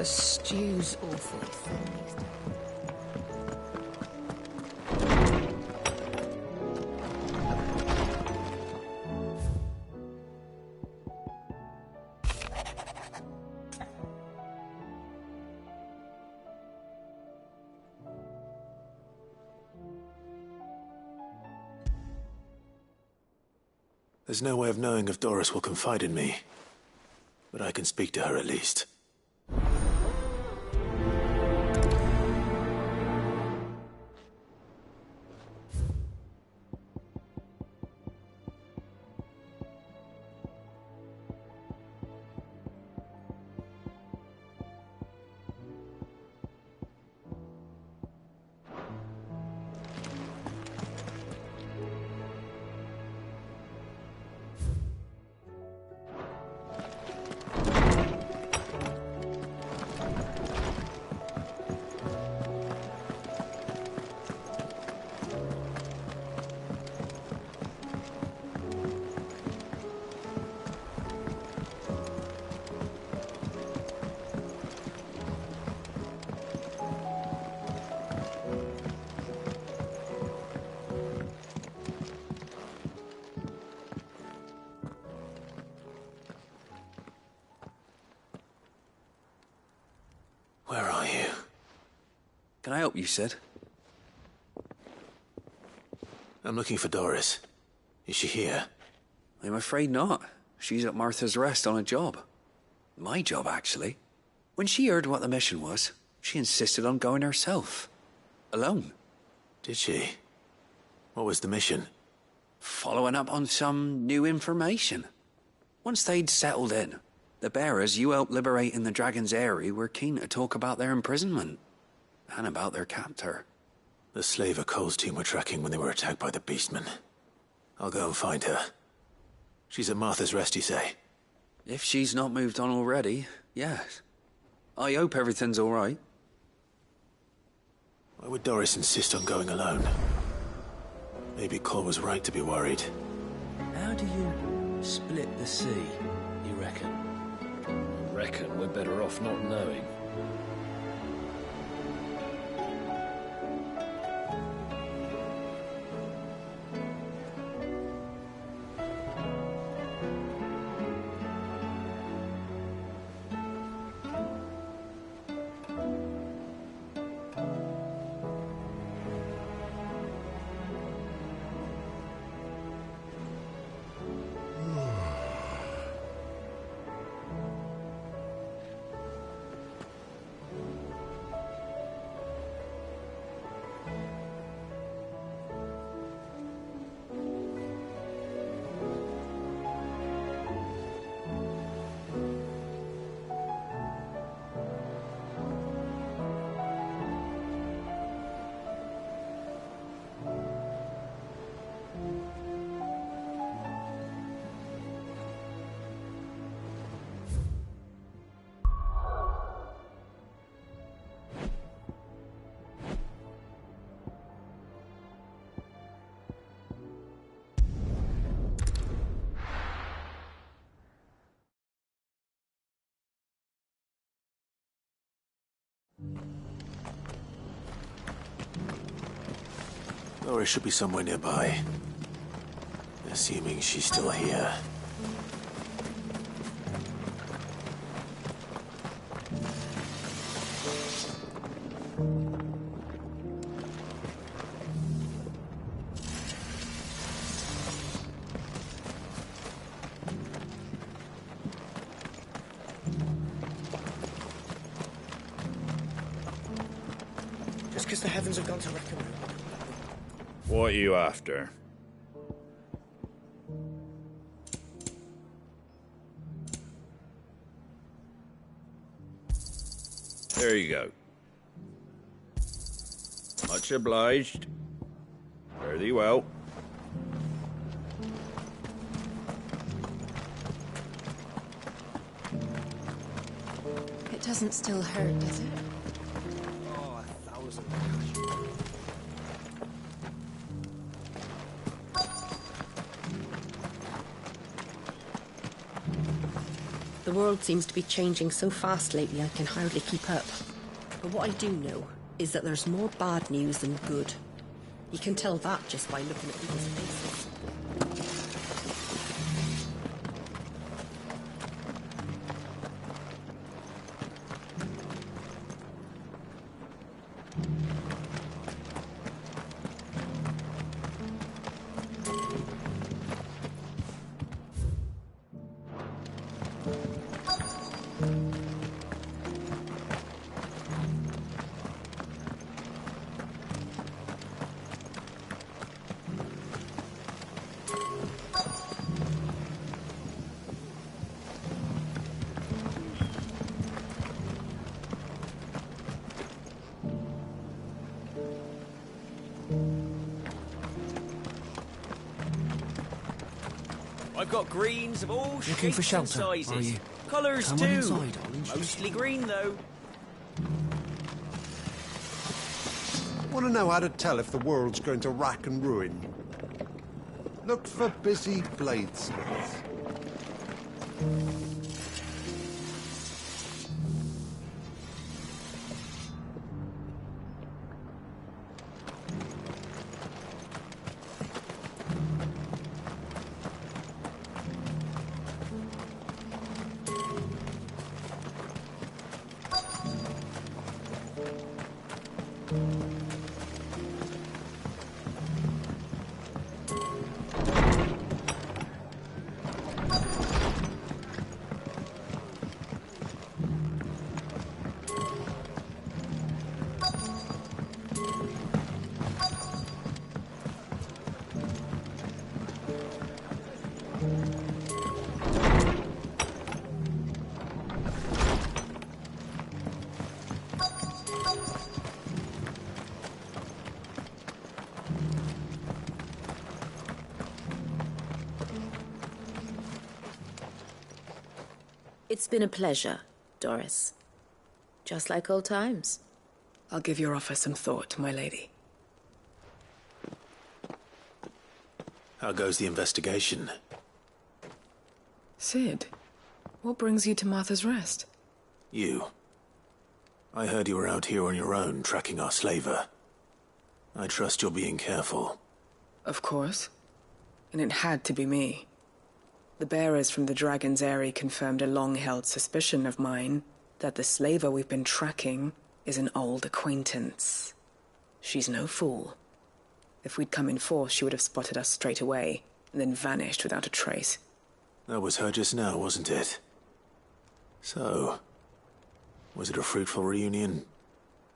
The stew's awful. There's no way of knowing if Doris will confide in me, but I can speak to her at least. Where are you? Can I help you, Sid? I'm looking for Doris. Is she here? I'm afraid not. She's at Martha's Rest on a job. My job, actually. When she heard what the mission was, she insisted on going herself. Alone. Did she? What was the mission? Following up on some new information. Once they'd settled in, the bearers you helped liberate in the Dragon's Eyrie were keen to talk about their imprisonment. And about their captor. The slaver Cole's team were tracking when they were attacked by the Beastmen. I'll go and find her. She's at Martha's Rest, you say? If she's not moved on already, yes. I hope everything's all right. Why would Doris insist on going alone? Maybe Cole was right to be worried. How do you split the sea, you reckon? I reckon we're better off not knowing. Doris should be somewhere nearby. Assuming she's still here. Just because the heavens have gone to wreck. What are you after? There you go. Much obliged. Fare thee well. It doesn't still hurt, does it? Oh, 1,000. The world seems to be changing so fast lately I can hardly keep up. But what I do know is that there's more bad news than good. You can tell that just by looking at people's faces. I've got greens of all Looking shapes for shelter, and sizes. are you? Colours Come too. on inside, I'll introduce Mostly you. green though. Want to know how to tell if the world's going to rack and ruin? Look for busy bladesmiths. It's been a pleasure, Doris. Just like old times. I'll give your offer some thought, my lady. How goes the investigation? Sid, what brings you to Martha's Rest? You. I heard you were out here on your own, tracking our slaver. I trust you're being careful. Of course. And it had to be me. The bearers from the Dragon's Eyrie confirmed a long-held suspicion of mine that the slaver we've been tracking is an old acquaintance. She's no fool. If we'd come in force, she would have spotted us straight away, and then vanished without a trace. That was her just now, wasn't it? So, was it a fruitful reunion?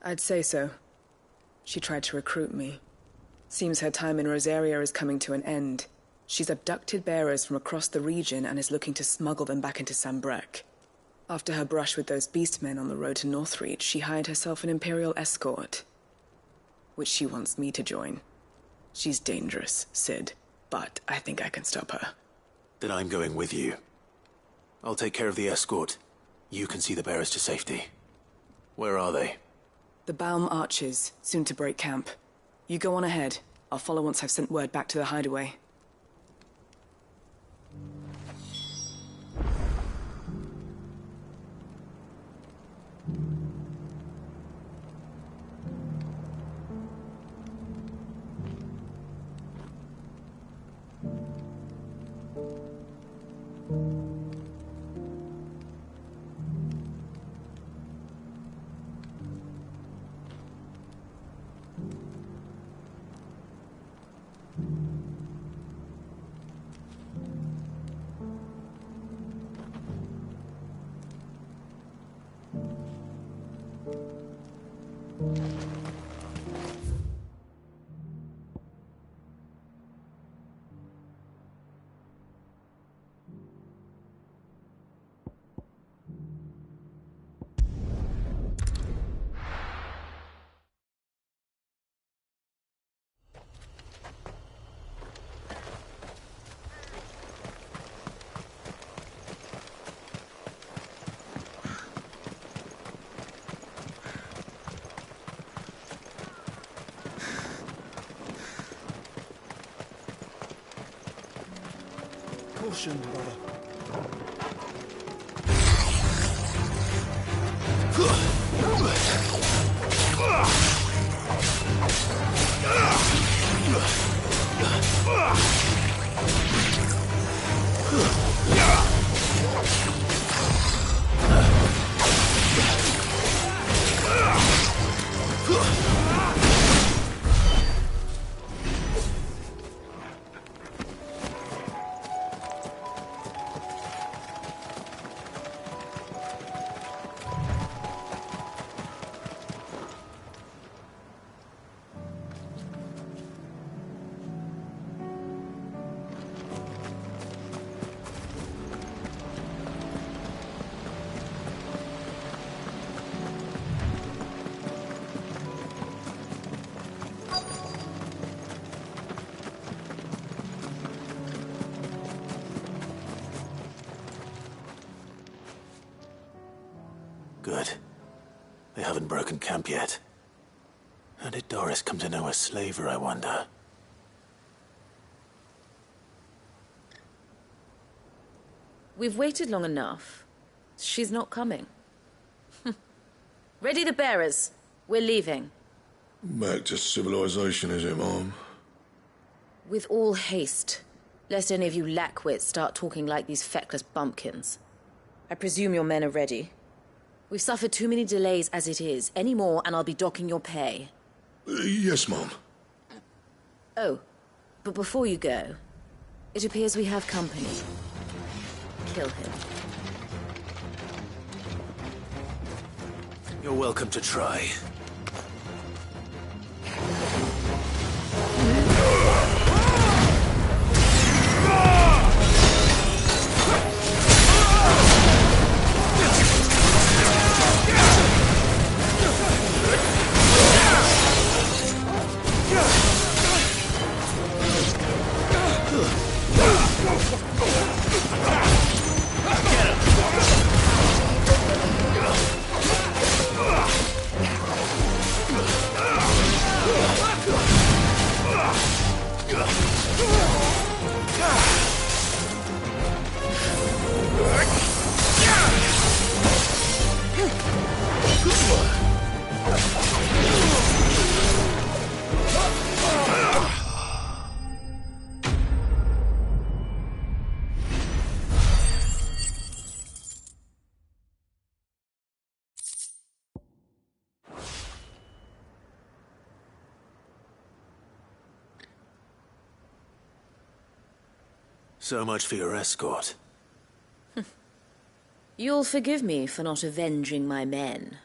I'd say so. She tried to recruit me. Seems her time in Rosaria is coming to an end. She's abducted bearers from across the region and is looking to smuggle them back into Sambrec. After her brush with those beastmen on the road to Northreach, she hired herself an Imperial escort, which she wants me to join. She's dangerous, Sid, but I think I can stop her. Then I'm going with you. I'll take care of the escort. You can see the bearers to safety. Where are they? The Baum Archers, soon to break camp. You go on ahead. I'll follow once I've sent word back to the hideaway. Caution, brother. Good. They haven't broken camp yet. How did Doris come to know a slaver, I wonder? We've waited long enough. She's not coming. Ready the bearers. We're leaving. Back to civilization, is it, Mom? With all haste, lest any of you lackwits start talking like these feckless bumpkins. I presume your men are ready. We've suffered too many delays as it is. Any more and I'll be docking your pay. Yes, Mom. Oh, but before you go, it appears we have company. Kill him. You're welcome to try. So much for your escort. You'll forgive me for not avenging my men.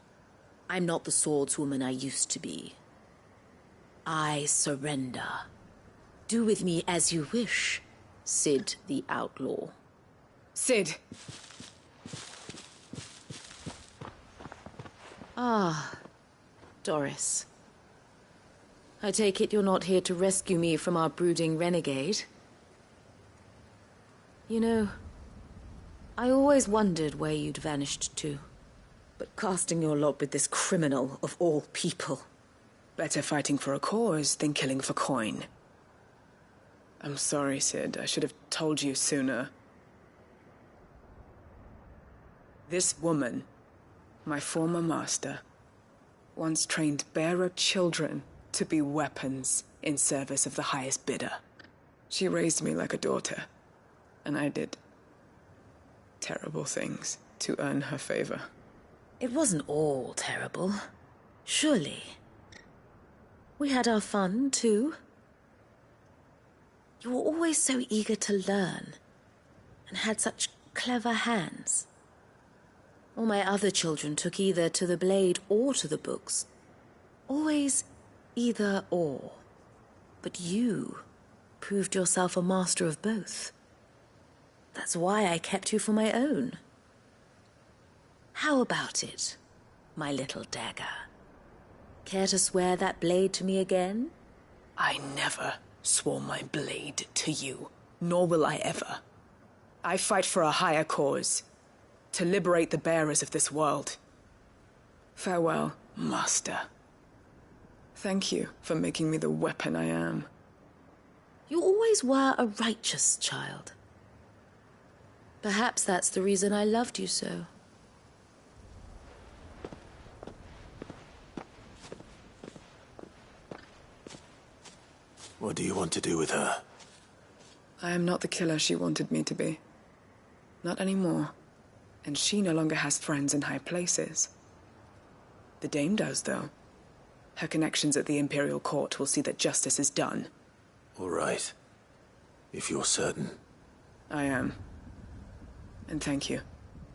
I'm not the swordswoman I used to be. I surrender. Do with me as you wish, Sid the Outlaw. Sid! Ah, Doris. I take it you're not here to rescue me from our brooding renegade? You know, I always wondered where you'd vanished to. But casting your lot with this criminal of all people... Better fighting for a cause than killing for coin. I'm sorry, Sid. I should have told you sooner. This woman, my former master, once trained bearer children to be weapons in service of the highest bidder. She raised me like a daughter. And I did terrible things to earn her favor. It wasn't all terrible, surely. We had our fun, too. You were always so eager to learn, and had such clever hands. All my other children took either to the blade or to the books. Always either or. But you proved yourself a master of both. That's why I kept you for my own. How about it, my little dagger? Care to swear that blade to me again? I never swore my blade to you, nor will I ever. I fight for a higher cause, to liberate the bearers of this world. Farewell, Master. Thank you for making me the weapon I am. You always were a righteous child. Perhaps that's the reason I loved you so. What do you want to do with her? I am not the killer she wanted me to be. Not anymore. And she no longer has friends in high places. The Dame does, though. Her connections at the Imperial Court will see that justice is done. All right. If you're certain. I am. And thank you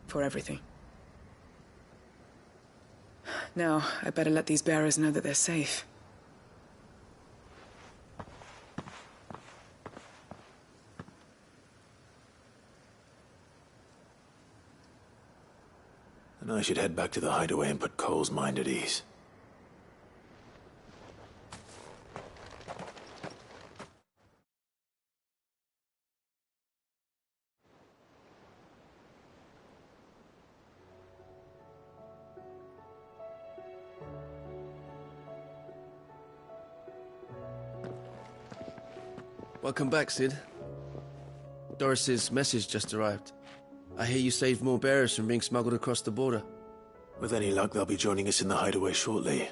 for everything. Now, I better let these bearers know that they're safe. And I should head back to the hideaway and put Cole's mind at ease. Welcome back, Sid. Doris's message just arrived. I hear you saved more bearers from being smuggled across the border. With any luck, they'll be joining us in the hideaway shortly.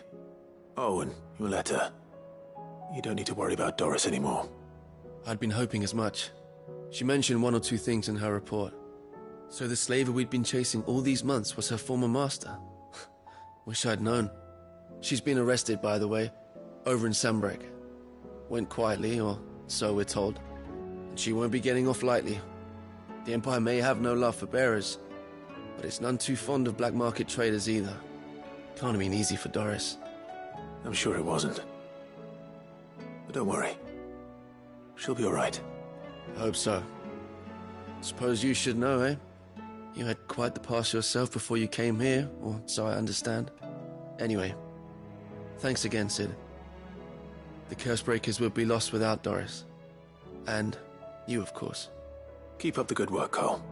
Oh, and your letter. You don't need to worry about Doris anymore. I'd been hoping as much. She mentioned one or two things in her report. So the slaver we'd been chasing all these months was her former master. Wish I'd known. She's been arrested, by the way, over in Sambrek. Went quietly, or so we're told. And she won't be getting off lightly. The Empire may have no love for bearers, but it's none too fond of black market traders either. Can't have been easy for Doris. I'm sure it wasn't. But don't worry. She'll be all right. I hope so. Suppose you should know, eh? You had quite the past yourself before you came here, or so I understand. Anyway, thanks again, Sid. The Cursebreakers would be lost without Doris. And you, of course. Keep up the good work, Cole.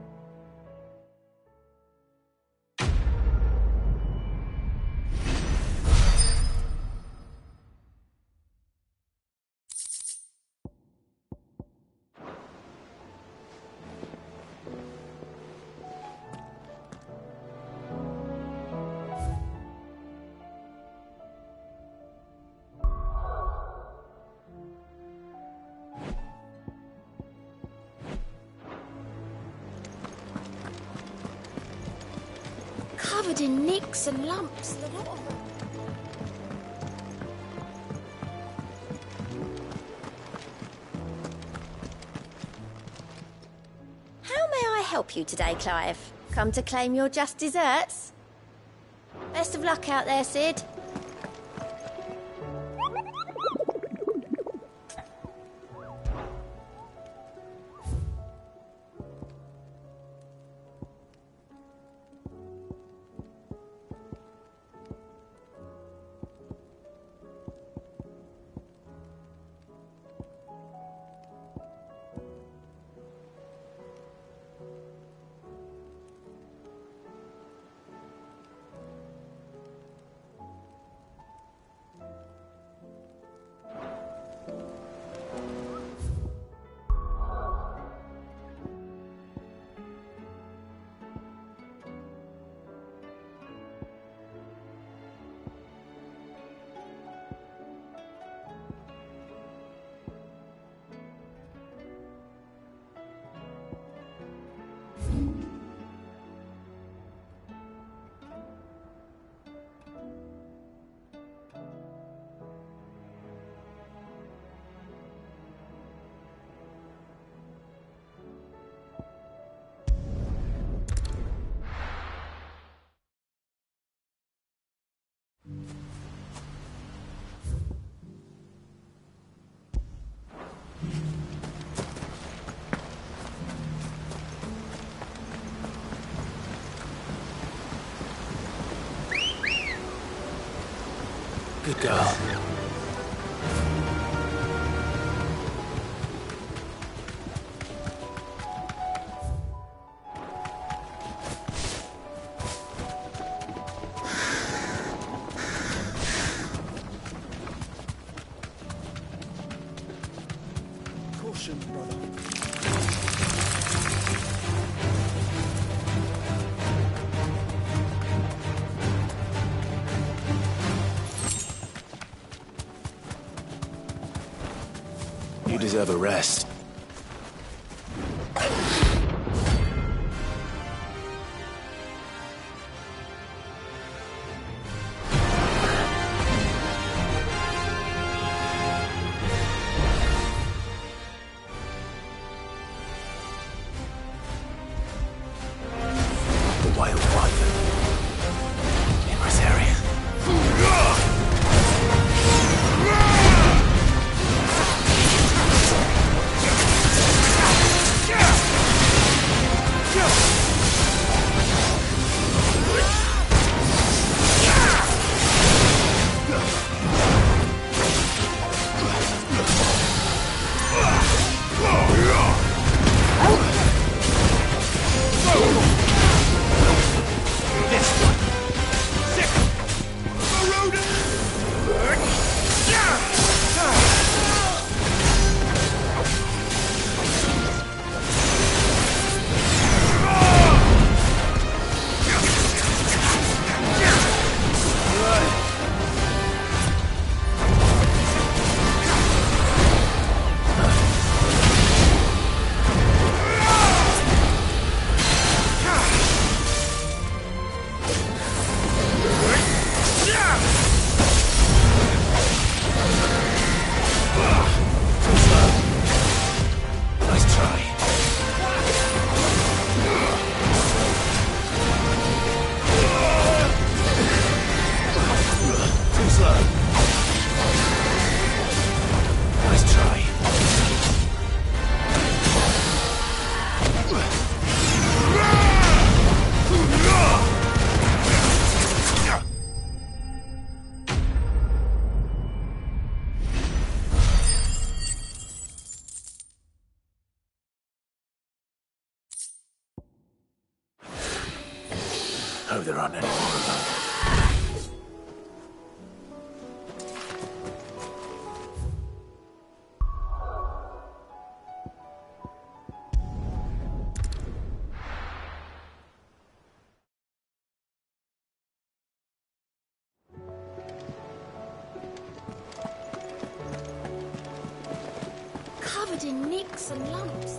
Covered in nicks and lumps, the lot of them. How may I help you today, Clive? Come to claim your just desserts? Best of luck out there, Sid. Good girl. Caution, brother. You deserve a rest. The wild one in Rosaria. Hope there aren't any more of them. Covered in nicks and lumps.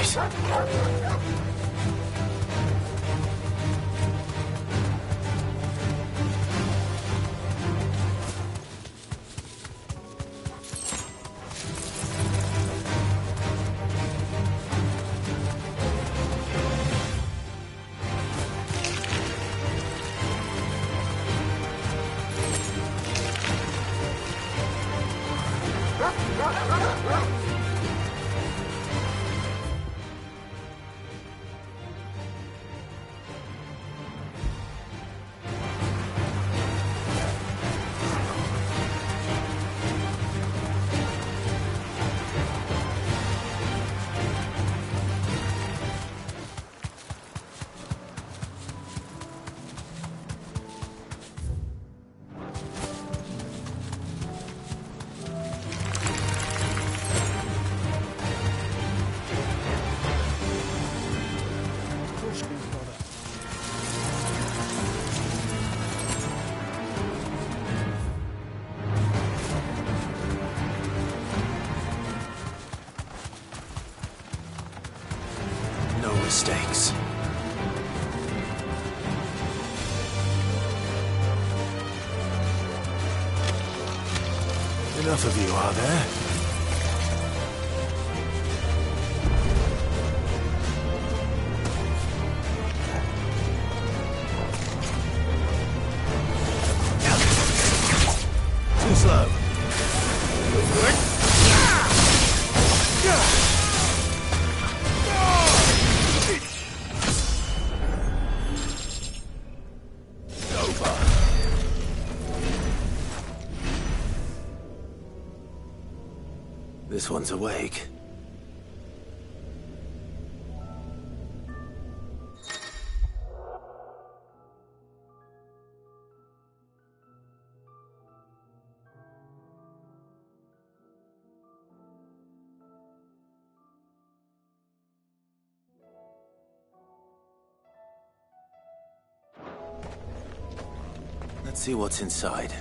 place. Mistakes. Enough of you, are there? Too slow. This one's awake. Let's see what's inside.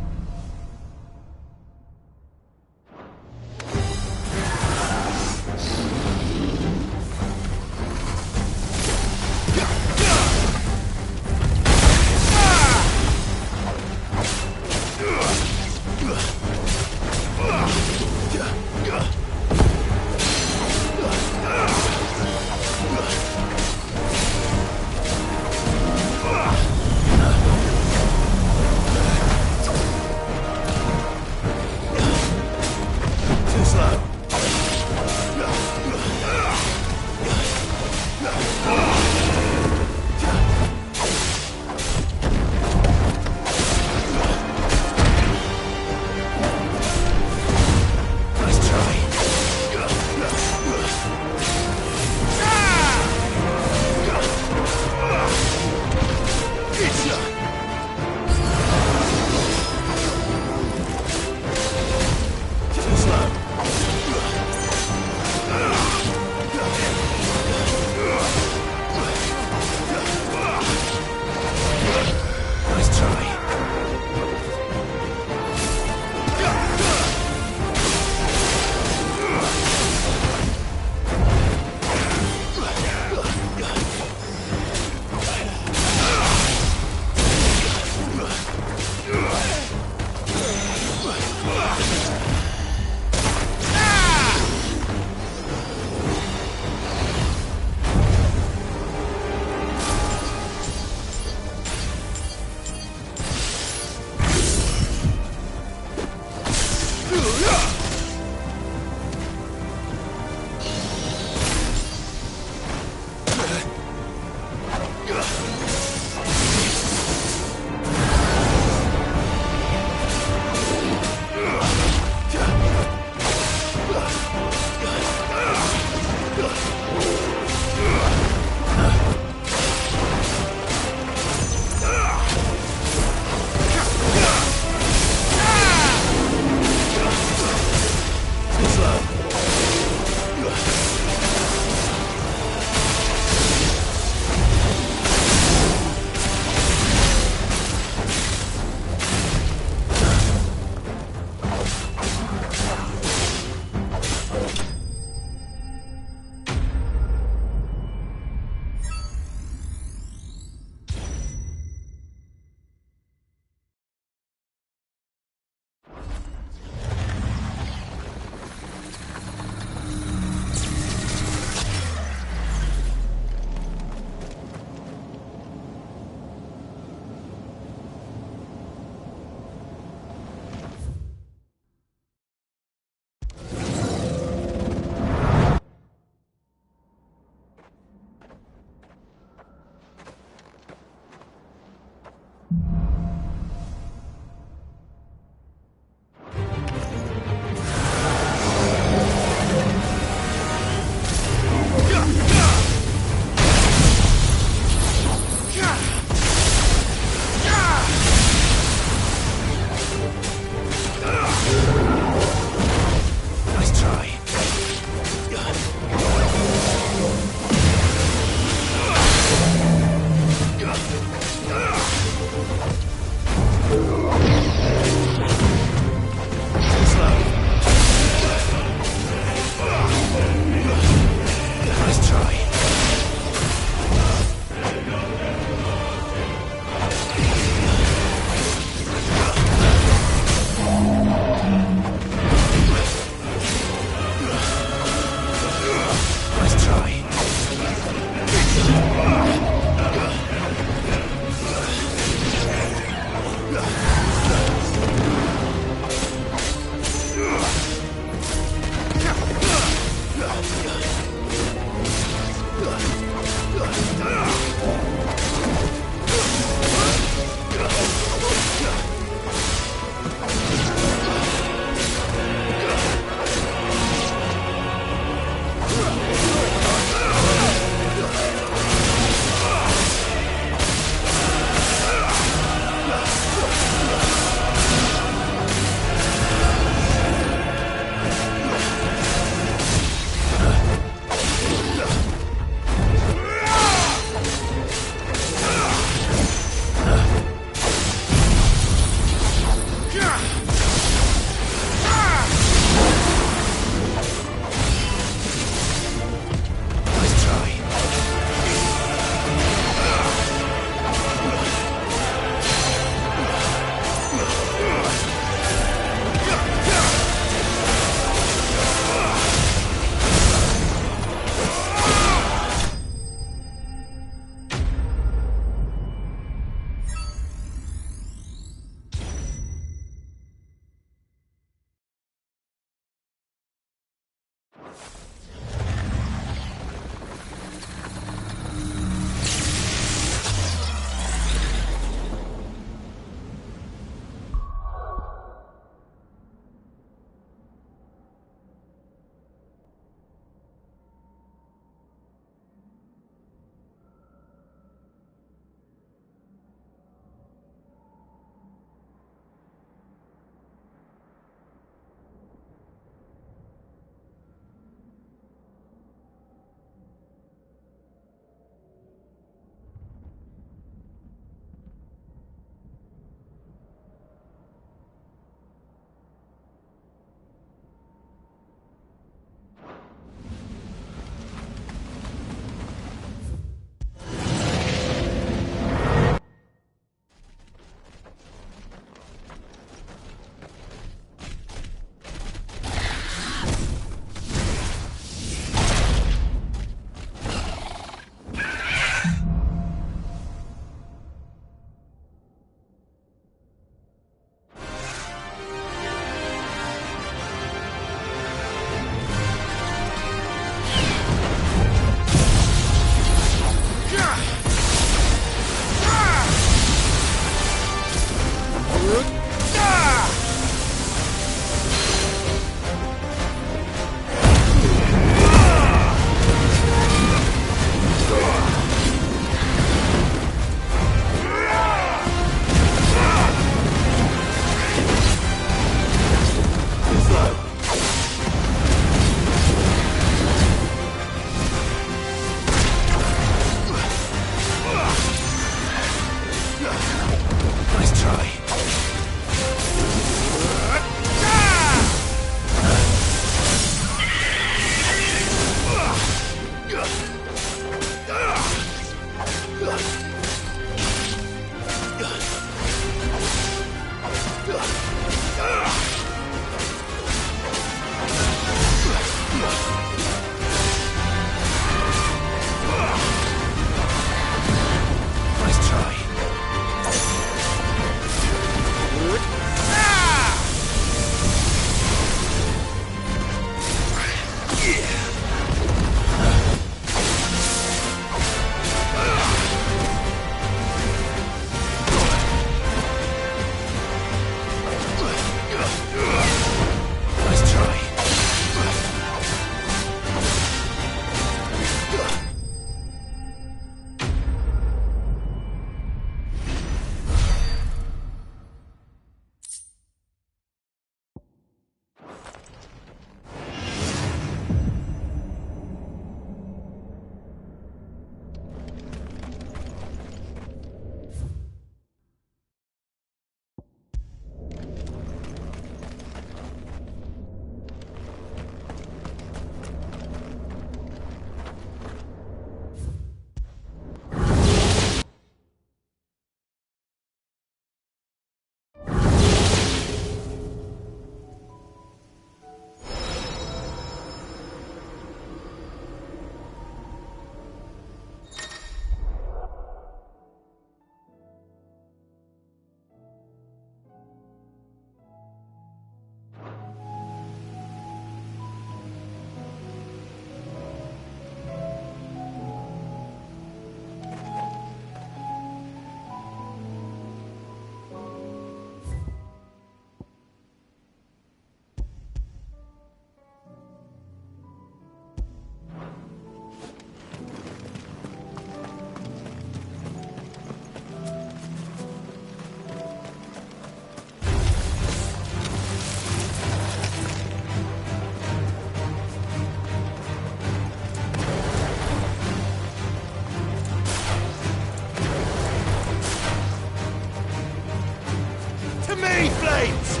blades!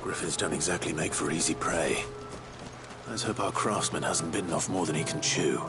Griffins don't exactly make for easy prey. Let's hope our craftsman hasn't bitten off more than he can chew.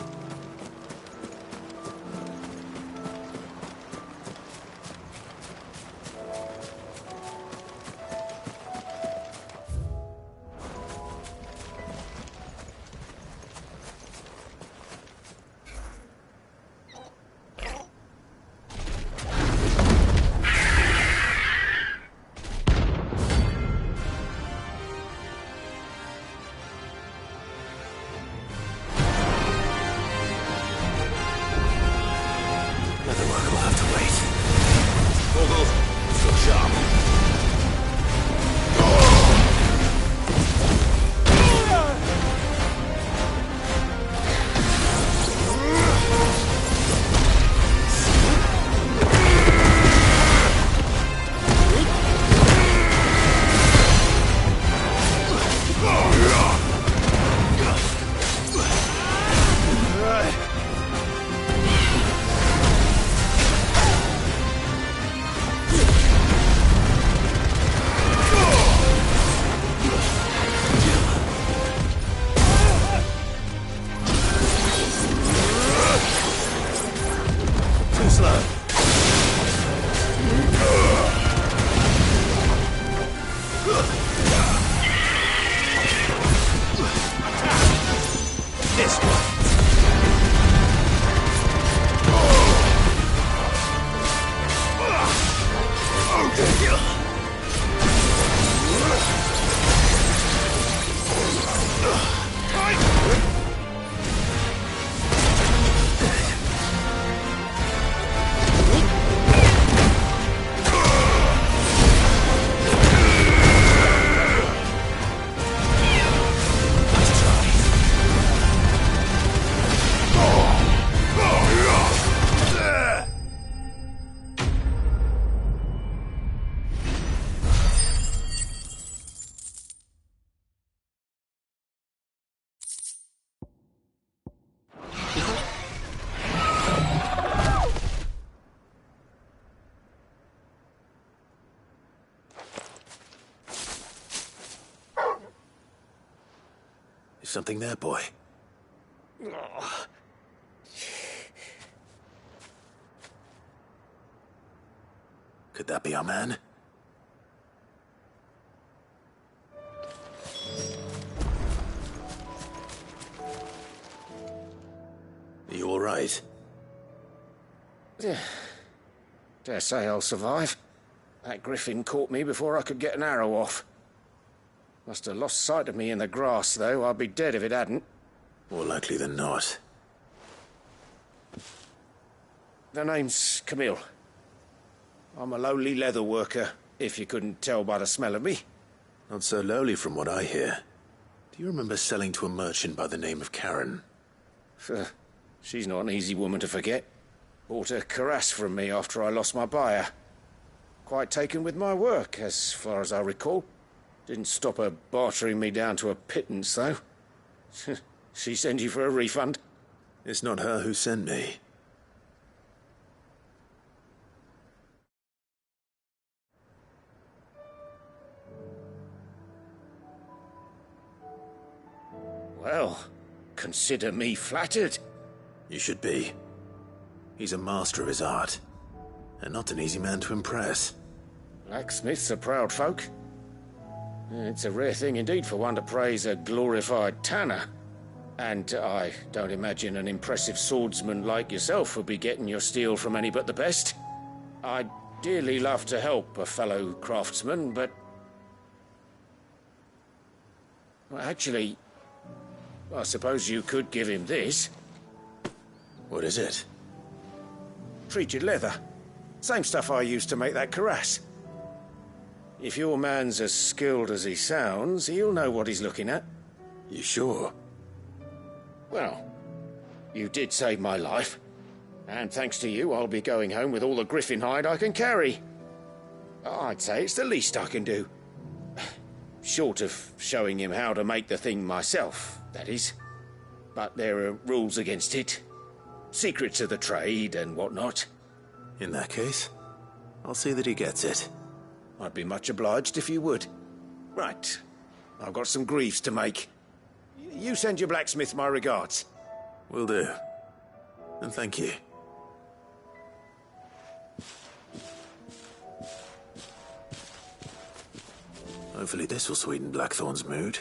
Something there, boy. Could that be our man? Are you all right? Dare say I'll survive. That griffin caught me before I could get an arrow off. Must have lost sight of me in the grass, though. I'd be dead if it hadn't. More likely than not. The name's Camille. I'm a lowly leather worker, if you couldn't tell by the smell of me. Not so lowly from what I hear. Do you remember selling to a merchant by the name of Karen? She's not an easy woman to forget. Bought a cuirass from me after I lost my buyer. Quite taken with my work, as far as I recall. Didn't stop her bartering me down to a pittance, though. She sent you for a refund? It's not her who sent me. Well, consider me flattered. You should be. He's a master of his art, and not an easy man to impress. Blacksmiths are proud folk. It's a rare thing indeed for one to praise a glorified tanner. And I don't imagine an impressive swordsman like yourself would be getting your steel from any but the best. I'd dearly love to help a fellow craftsman, but... well, actually, I suppose you could give him this. What is it? Treated leather. Same stuff I used to make that cuirass. If your man's as skilled as he sounds, he'll know what he's looking at. You sure? Well, you did save my life. And thanks to you, I'll be going home with all the griffin hide I can carry. I'd say it's the least I can do. Short of showing him how to make the thing myself, that is. But there are rules against it. Secrets of the trade and whatnot. In that case, I'll see that he gets it. I'd be much obliged if you would. Right. I've got some greaves to make. You send your blacksmith my regards. Will do. And thank you. Hopefully this will sweeten Blackthorn's mood.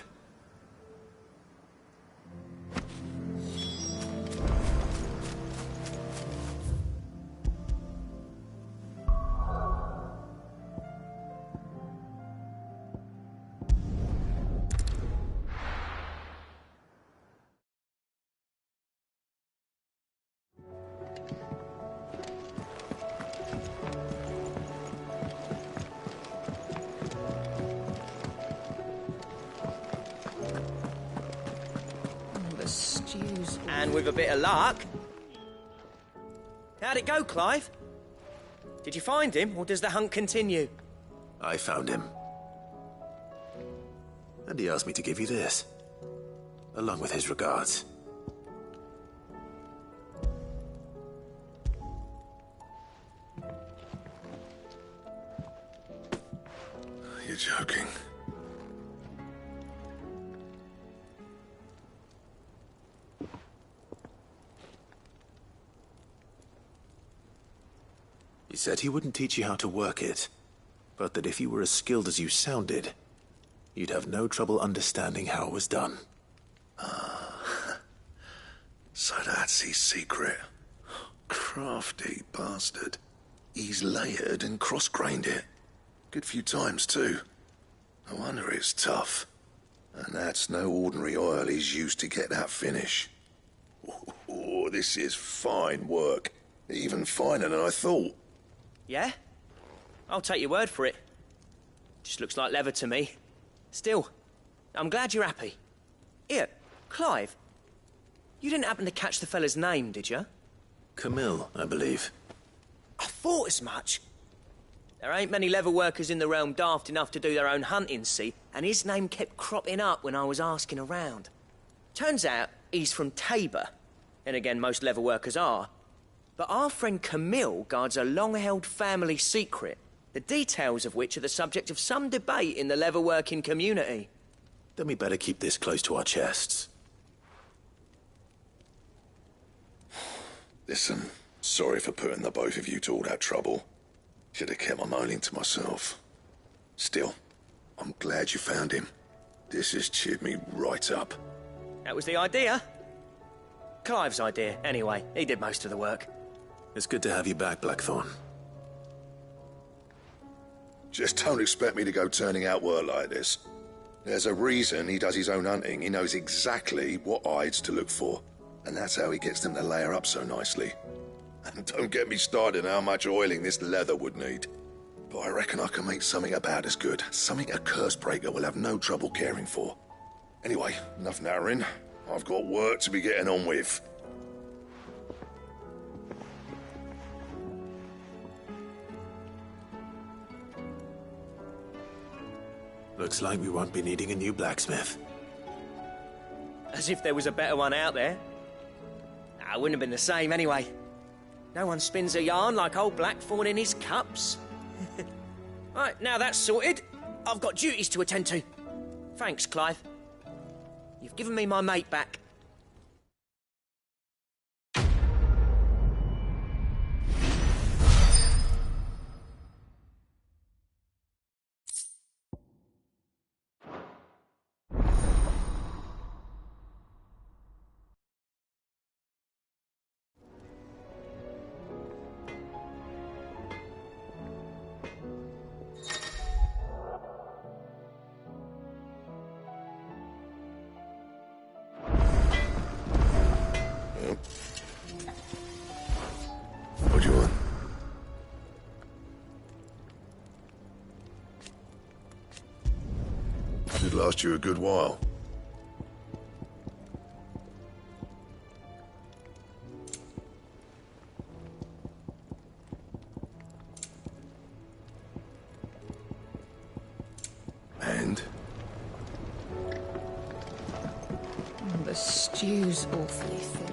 And with a bit of luck... How'd it go, Clive? Did you find him, or does the hunt continue? I found him. And he asked me to give you this, along with his regards. You're joking. He said he wouldn't teach you how to work it, but that if you were as skilled as you sounded, you'd have no trouble understanding how it was done. So that's his secret. Crafty bastard. He's layered and cross-grained it. Good few times, too. No wonder it's tough. And that's no ordinary oil he's used to get that finish. Oh, this is fine work. Even finer than I thought. Yeah? I'll take your word for it. Just looks like leather to me. Still, I'm glad you're happy. Here, Clive. You didn't happen to catch the fella's name, did you? Camille, I believe. I thought as much. There ain't many leather workers in the realm daft enough to do their own hunting, see, and his name kept cropping up when I was asking around. Turns out he's from Tabor. And again, most leather workers are. But our friend Camille guards a long-held family secret, the details of which are the subject of some debate in the leather-working community. Then we better keep this close to our chests. Listen, sorry for putting the both of you to all that trouble. Should have kept my moaning to myself. Still, I'm glad you found him. This has cheered me right up. That was the idea. Clive's idea, anyway. He did most of the work. It's good to have you back, Blackthorn. Just don't expect me to go turning out work like this. There's a reason he does his own hunting. He knows exactly what hides to look for. And that's how he gets them to layer up so nicely. And don't get me started on how much oiling this leather would need. But I reckon I can make something about as good. Something a Cursebreaker will have no trouble caring for. Anyway, enough narrowing. I've got work to be getting on with. Looks like we won't be needing a new blacksmith. As if there was a better one out there. Nah, it wouldn't have been the same anyway. No one spins a yarn like old Blackthorn in his cups. Right, now that's sorted, I've got duties to attend to. Thanks, Clive. You've given me my mate back. What do you want? Should last you a good while. stew's awfully thin.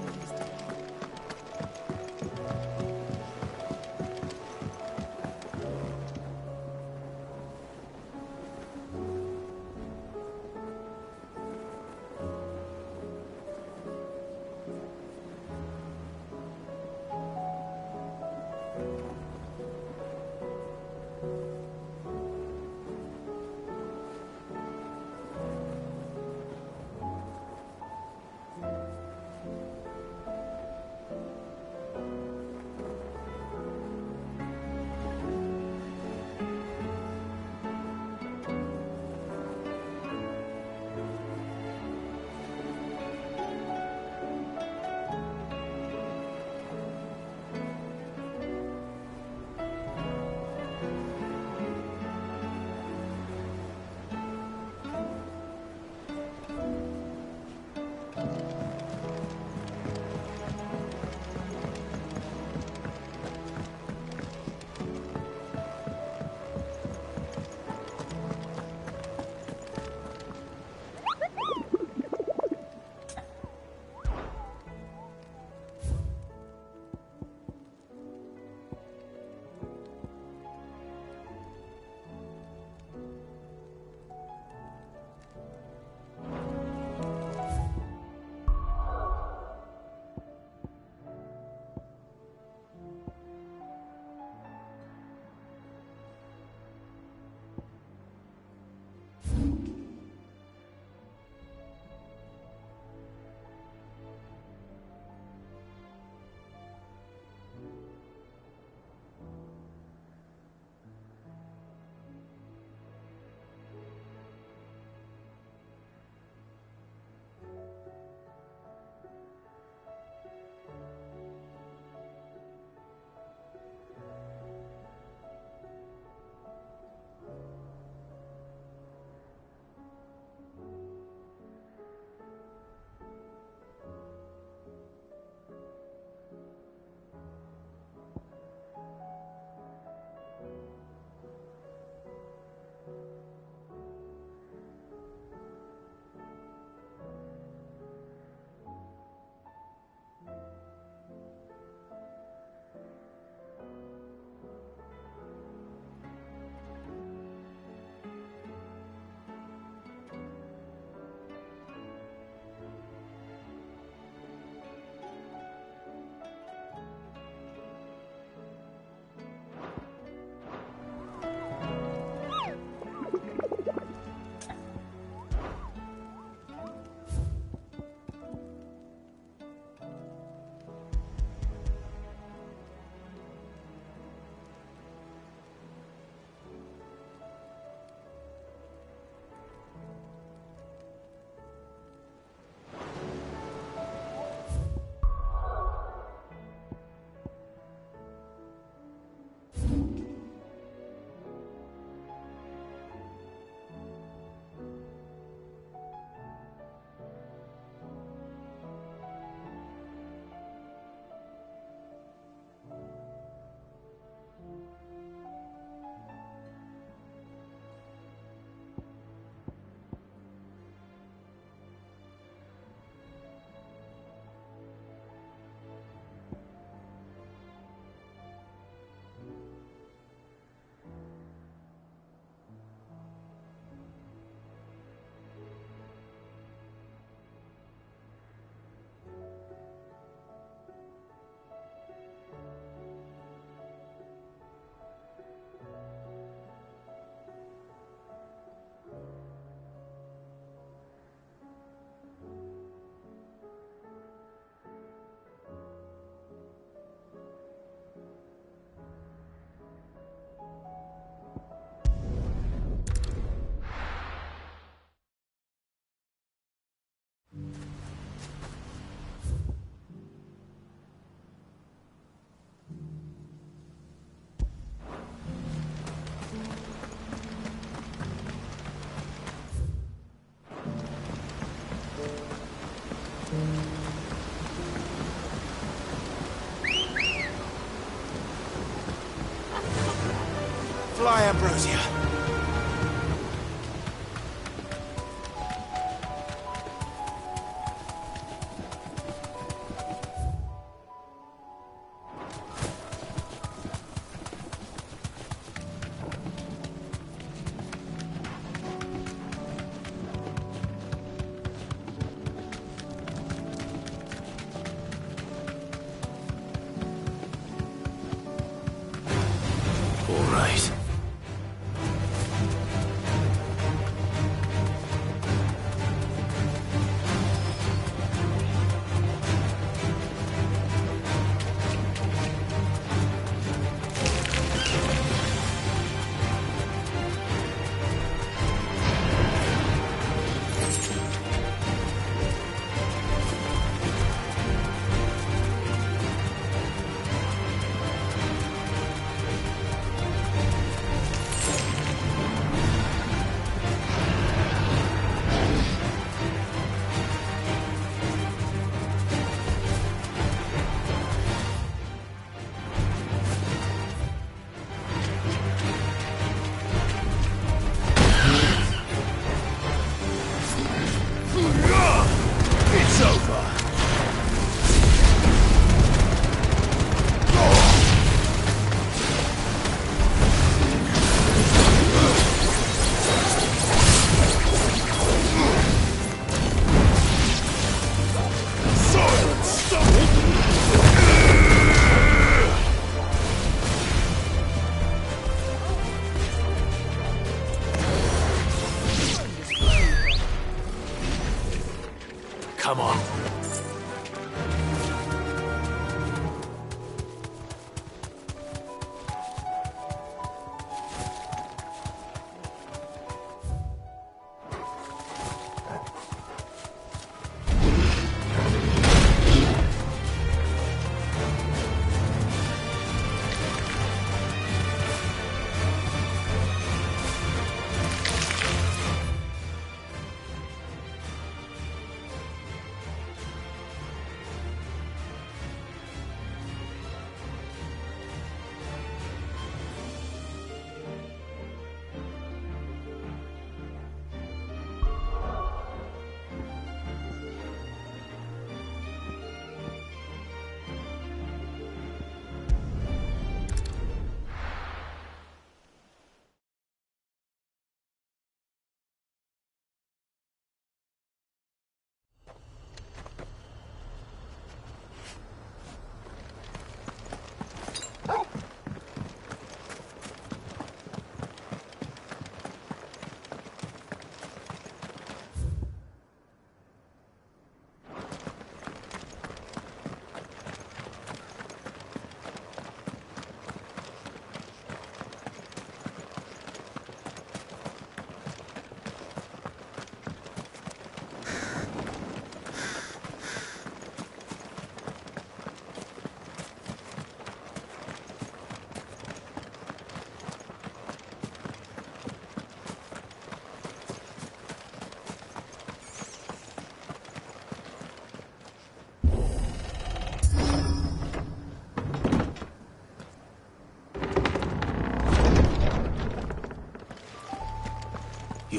Fly, Ambrosia.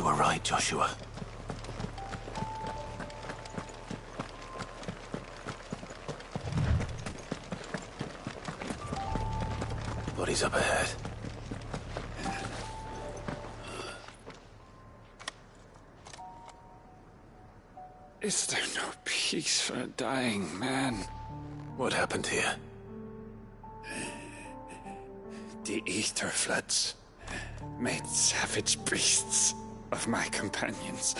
were right, Joshua. Bodies up ahead. Is there no peace for a dying man? What happened here? The ether floods made savage beasts of my companions.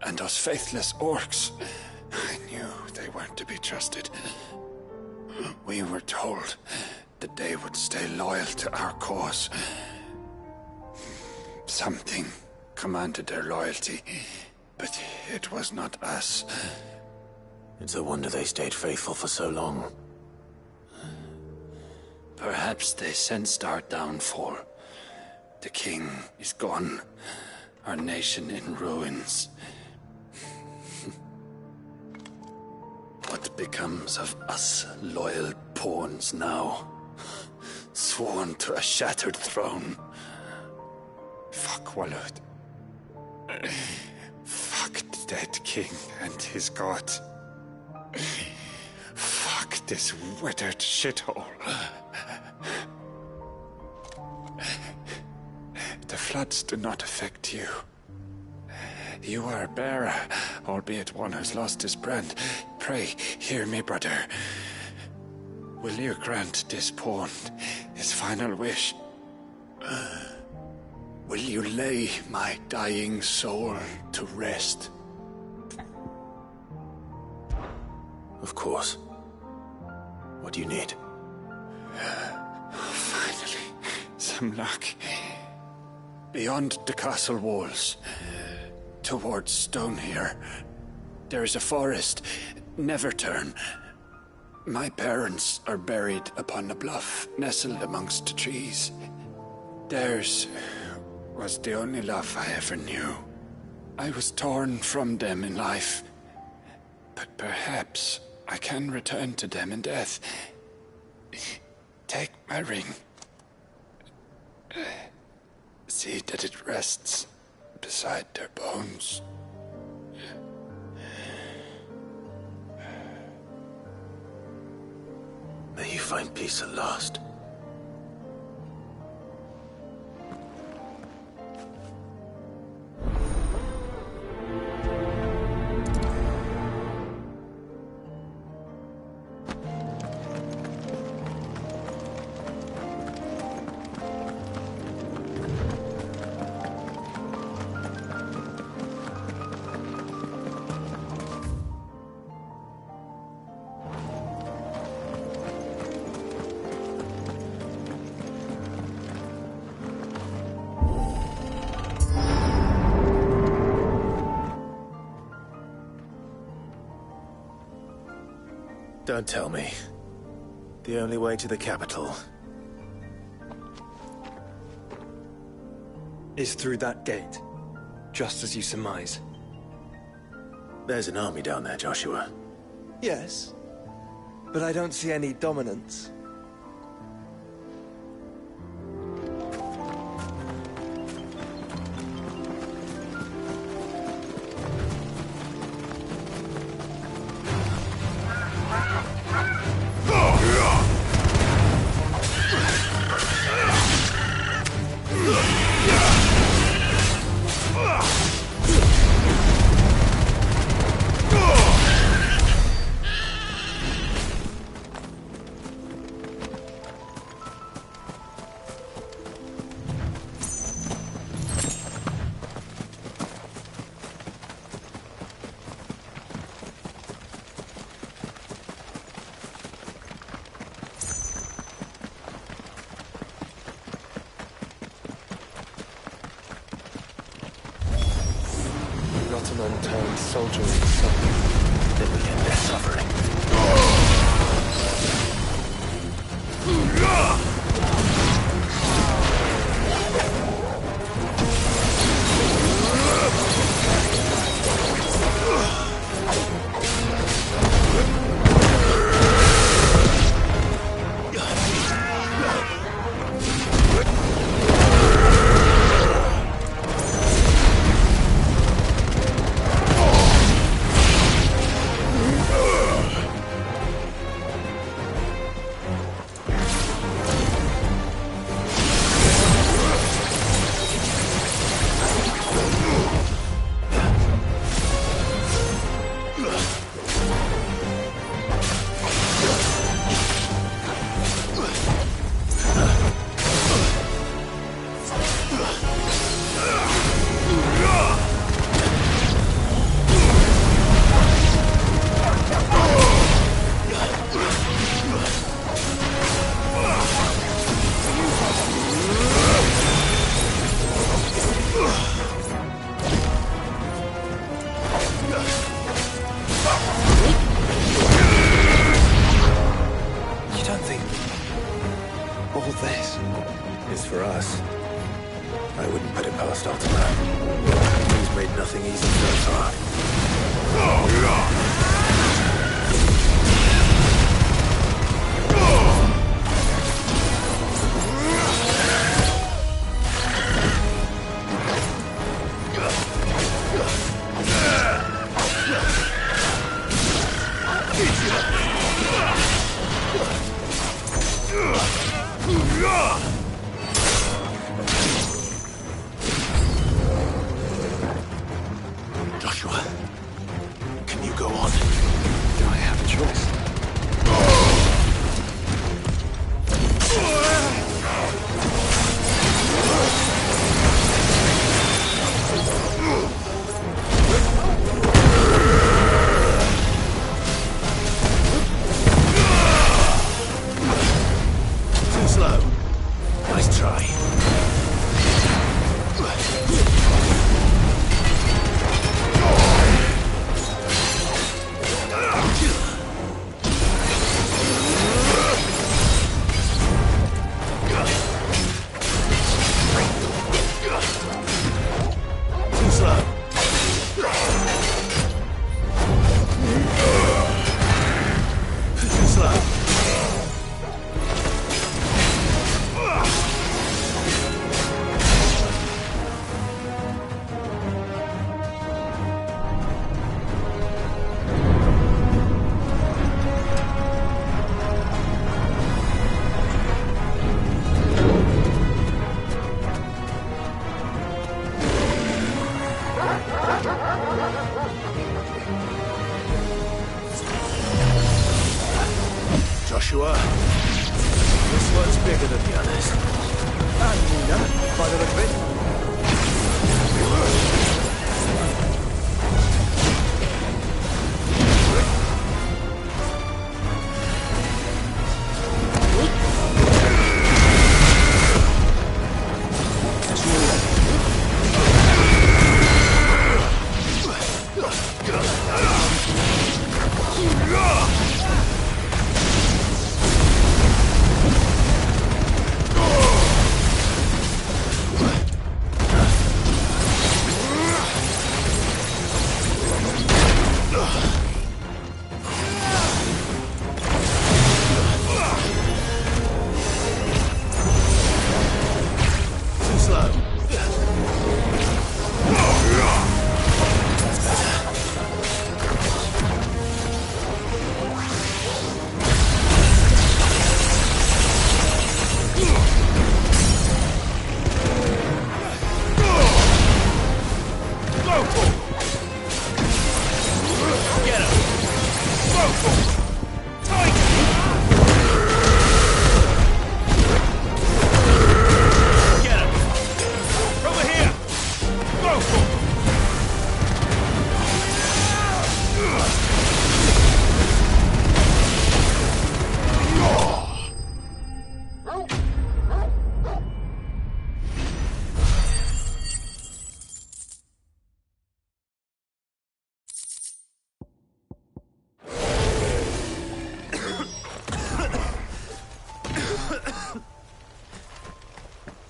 And those faithless orcs, I knew they weren't to be trusted. We were told that they would stay loyal to our cause. Something commanded their loyalty, but it was not us. It's a wonder they stayed faithful for so long. Perhaps they sensed our downfall. The king is gone, our nation in ruins. What becomes of us loyal pawns now? Sworn to a shattered throne. Fuck Walud. Fuck the dead king and his god. Fuck this withered shithole. The floods do not affect you. You are a bearer, albeit one who's lost his brand. Pray, hear me, brother. Will you grant this pawn his final wish? Will you lay my dying soul to rest? Of course. What do you need? Finally, some luck. Beyond the castle walls, towards Stonehere, there is a forest. Never turn. My parents are buried upon a bluff, nestled amongst the trees. Theirs was the only love I ever knew. I was torn from them in life, but perhaps I can return to them in death. Take my ring. See that it rests beside their bones. May you find peace at last. Don't tell me. The only way to the capital is through that gate, just as you surmise. There's an army down there, Joshua. Yes, but I don't see any dominance. Not an unturned soldier in the sun. Then we end their suffering. choice. Too slow. Nice try. Too slow. Too slow. Joshua, this one's bigger than the others. And Nina, by the look of it. Too slow. Get him! Go for it! Tiger! Get him! Over here! Go for it!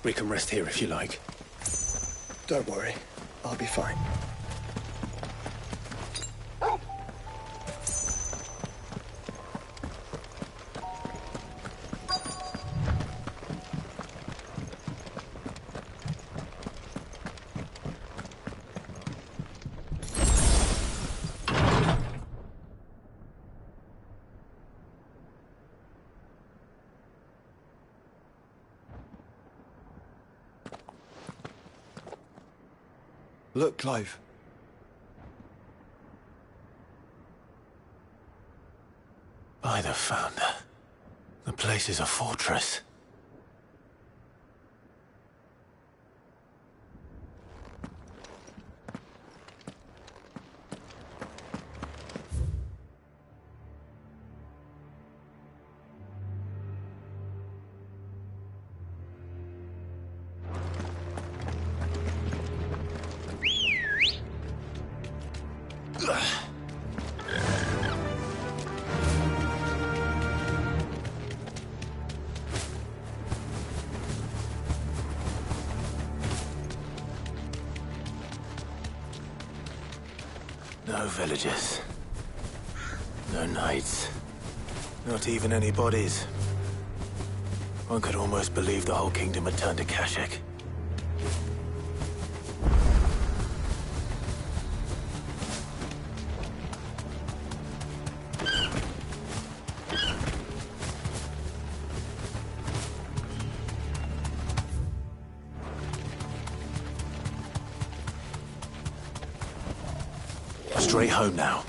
We can rest here if you like. Don't worry, I'll be fine. Look, Clive. By the Founder. The place is a fortress. No villagers. No knights. Not even any bodies. One could almost believe the whole kingdom had turned to Kashyyyk. Straight home now.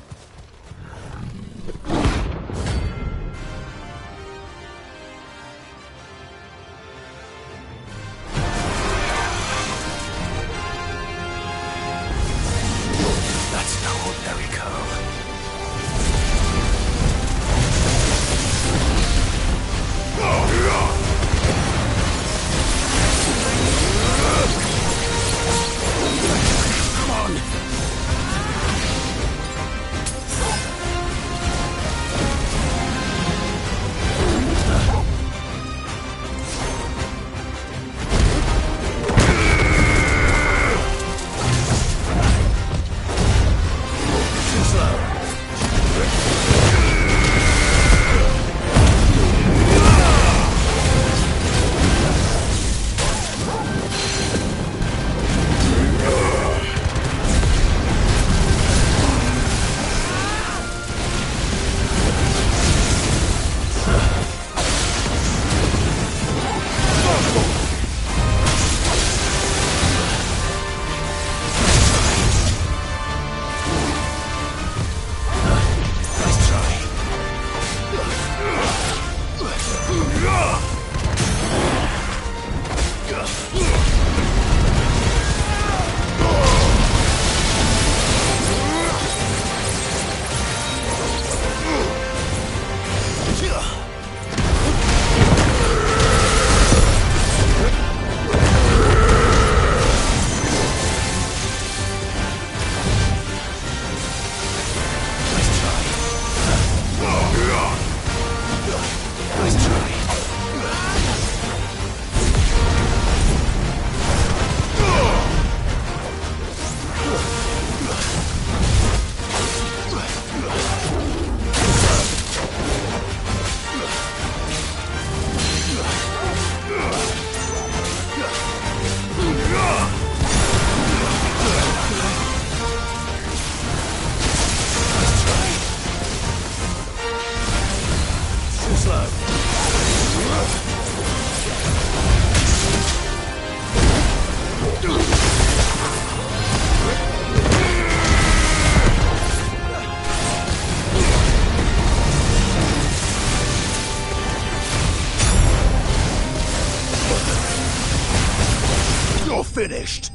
finished?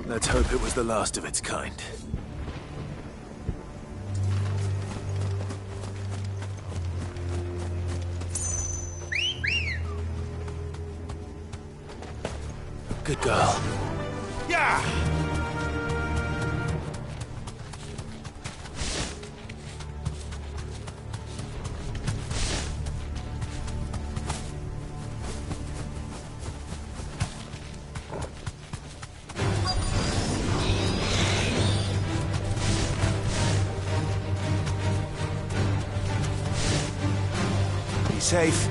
Let's hope it was the last of its kind. Good girl. Yeah! Be safe.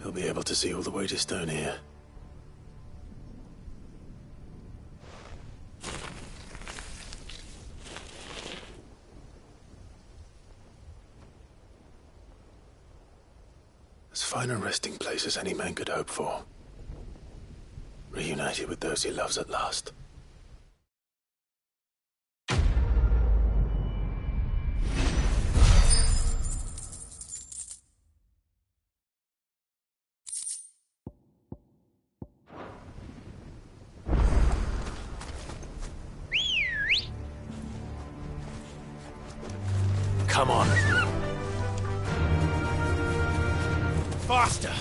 He'll be able to see all the way to Stone here. As fine a resting place as any man could hope for. Reunited with those he loves at last. Come on. Faster!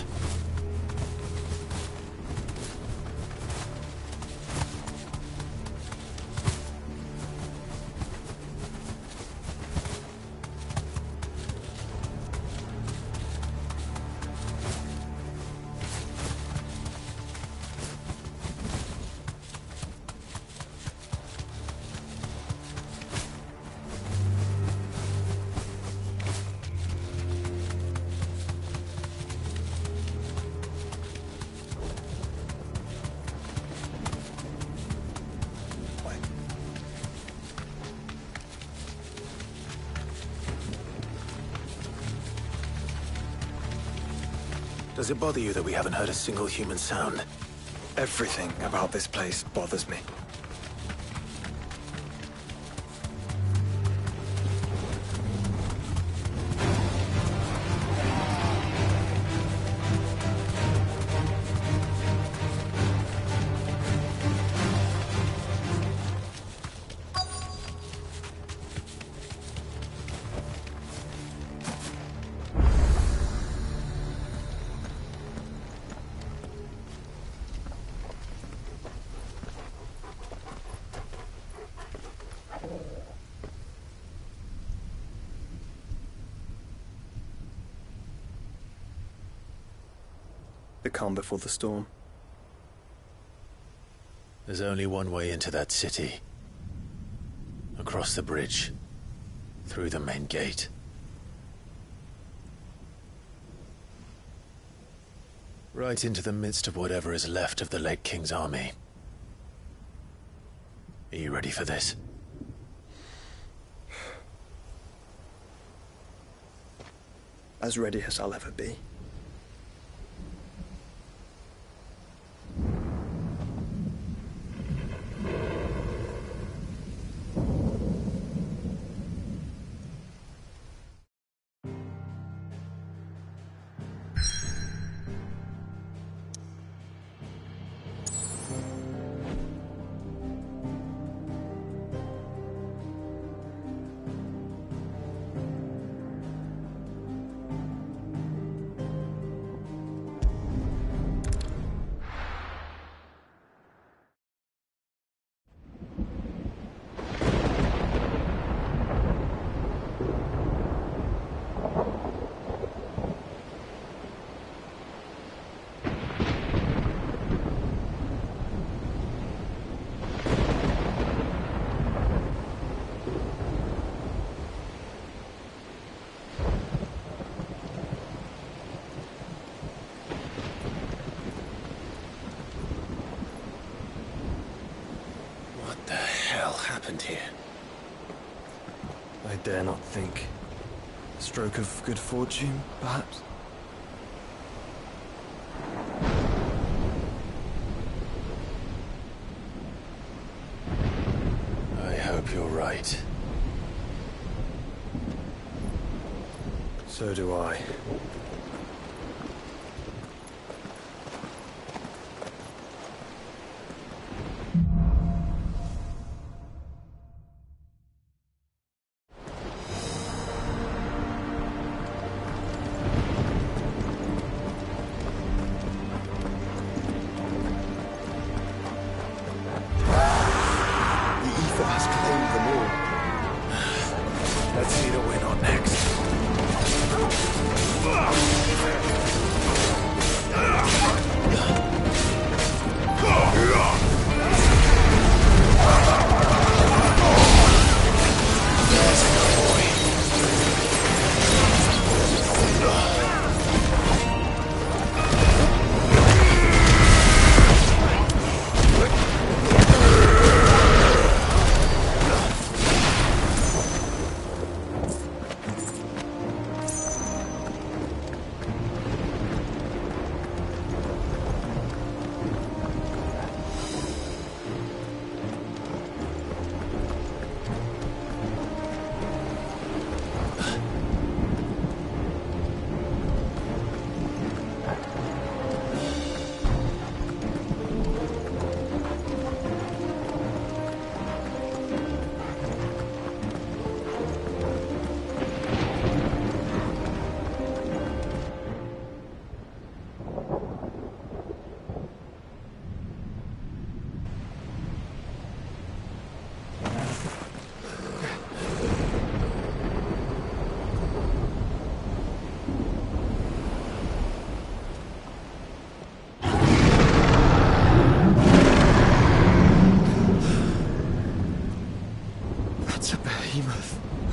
Does it bother you that we haven't heard a single human sound? Everything about this place bothers me. The calm before the storm. There's only one way into that city. Across the bridge. Through the main gate. Right into the midst of whatever is left of the late King's army. Are you ready for this? As ready as I'll ever be. Here. I dare not think. A stroke of good fortune, perhaps? I hope you're right. So do I. Let's see the win on next.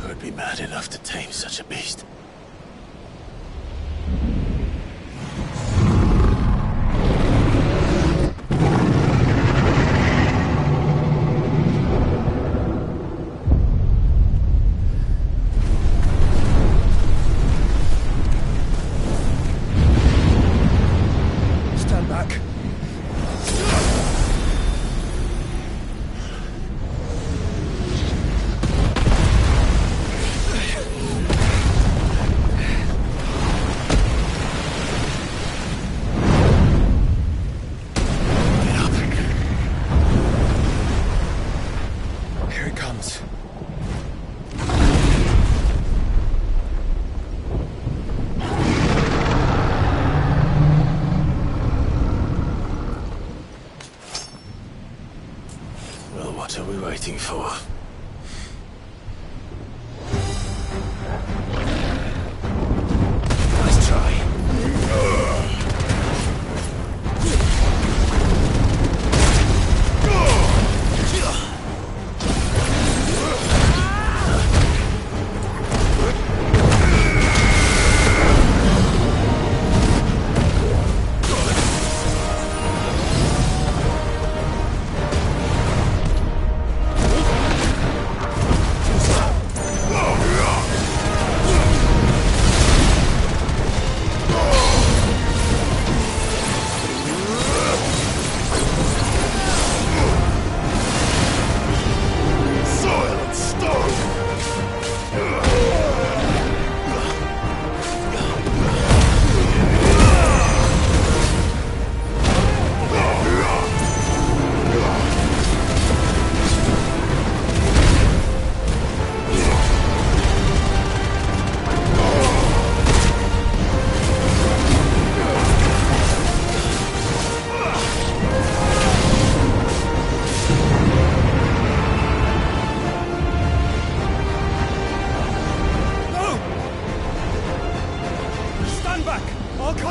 Who'd be mad enough to tame such a beast? Stand back. What are we waiting for? Nice try.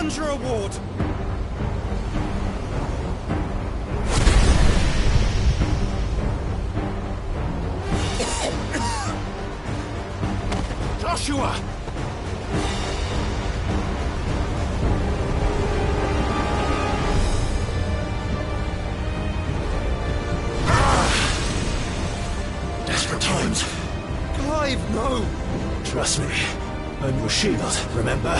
Plunger Award! Joshua! Desperate times. Clive, no! Trust me. I'm your shield, remember?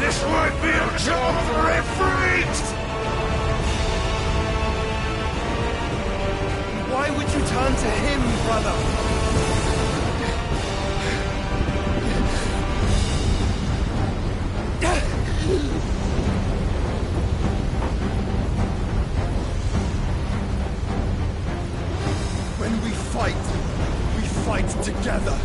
This won't be a job for a freaks! Why would you turn to him, brother? When we fight together.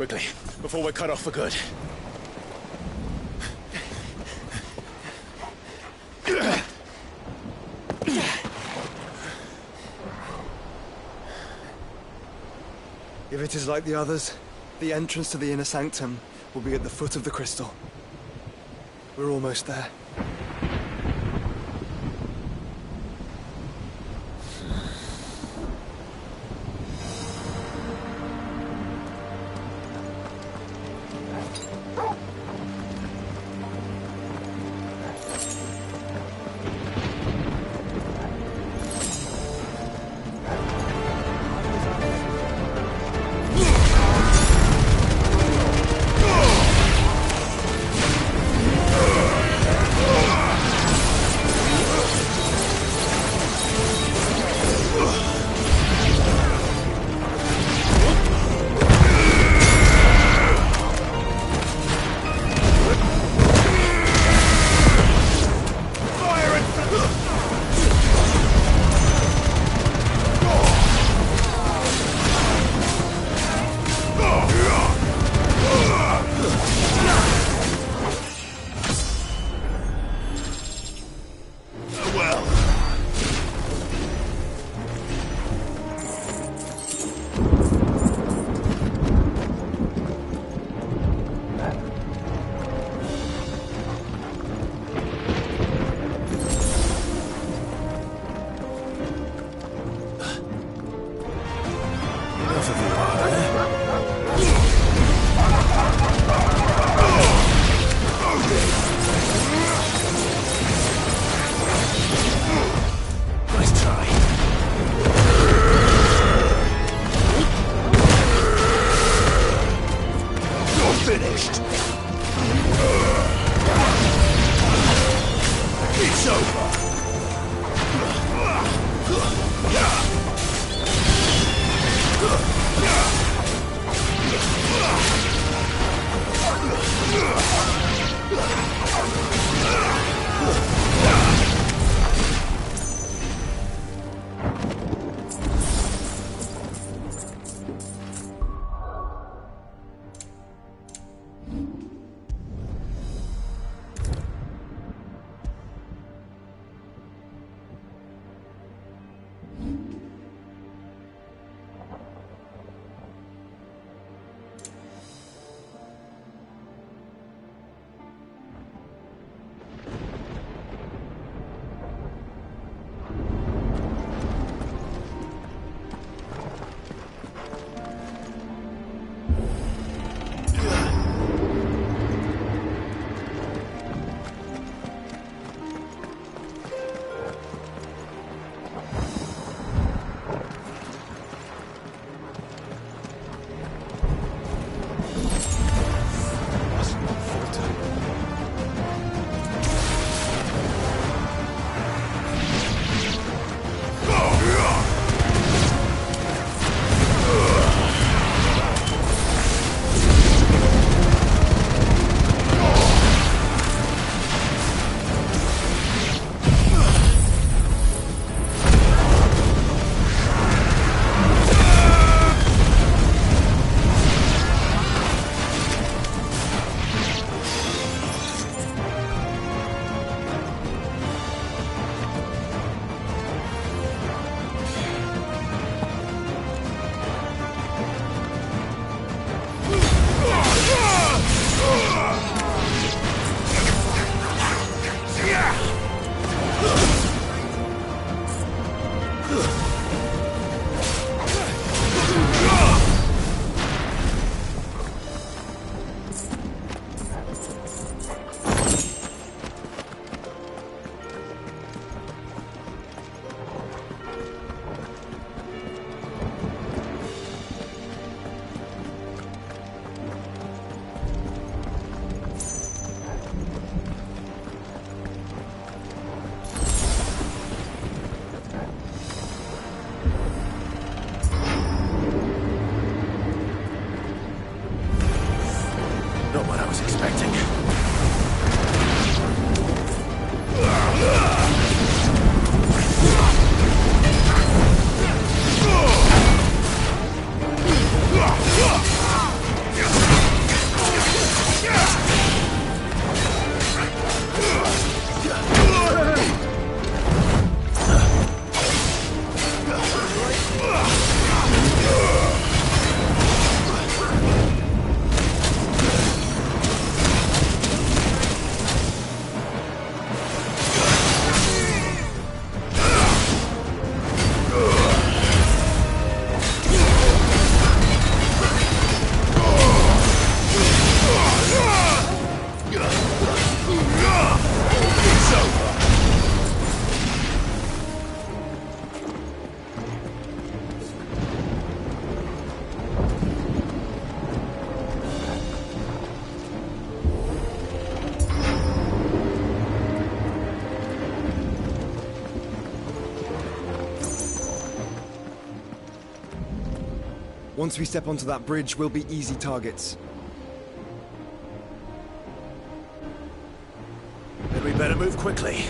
quickly, before we're cut off for good. If it is like the others, the entrance to the inner sanctum will be at the foot of the crystal. We're almost there. Once we step onto that bridge, we'll be easy targets. Then we better move quickly.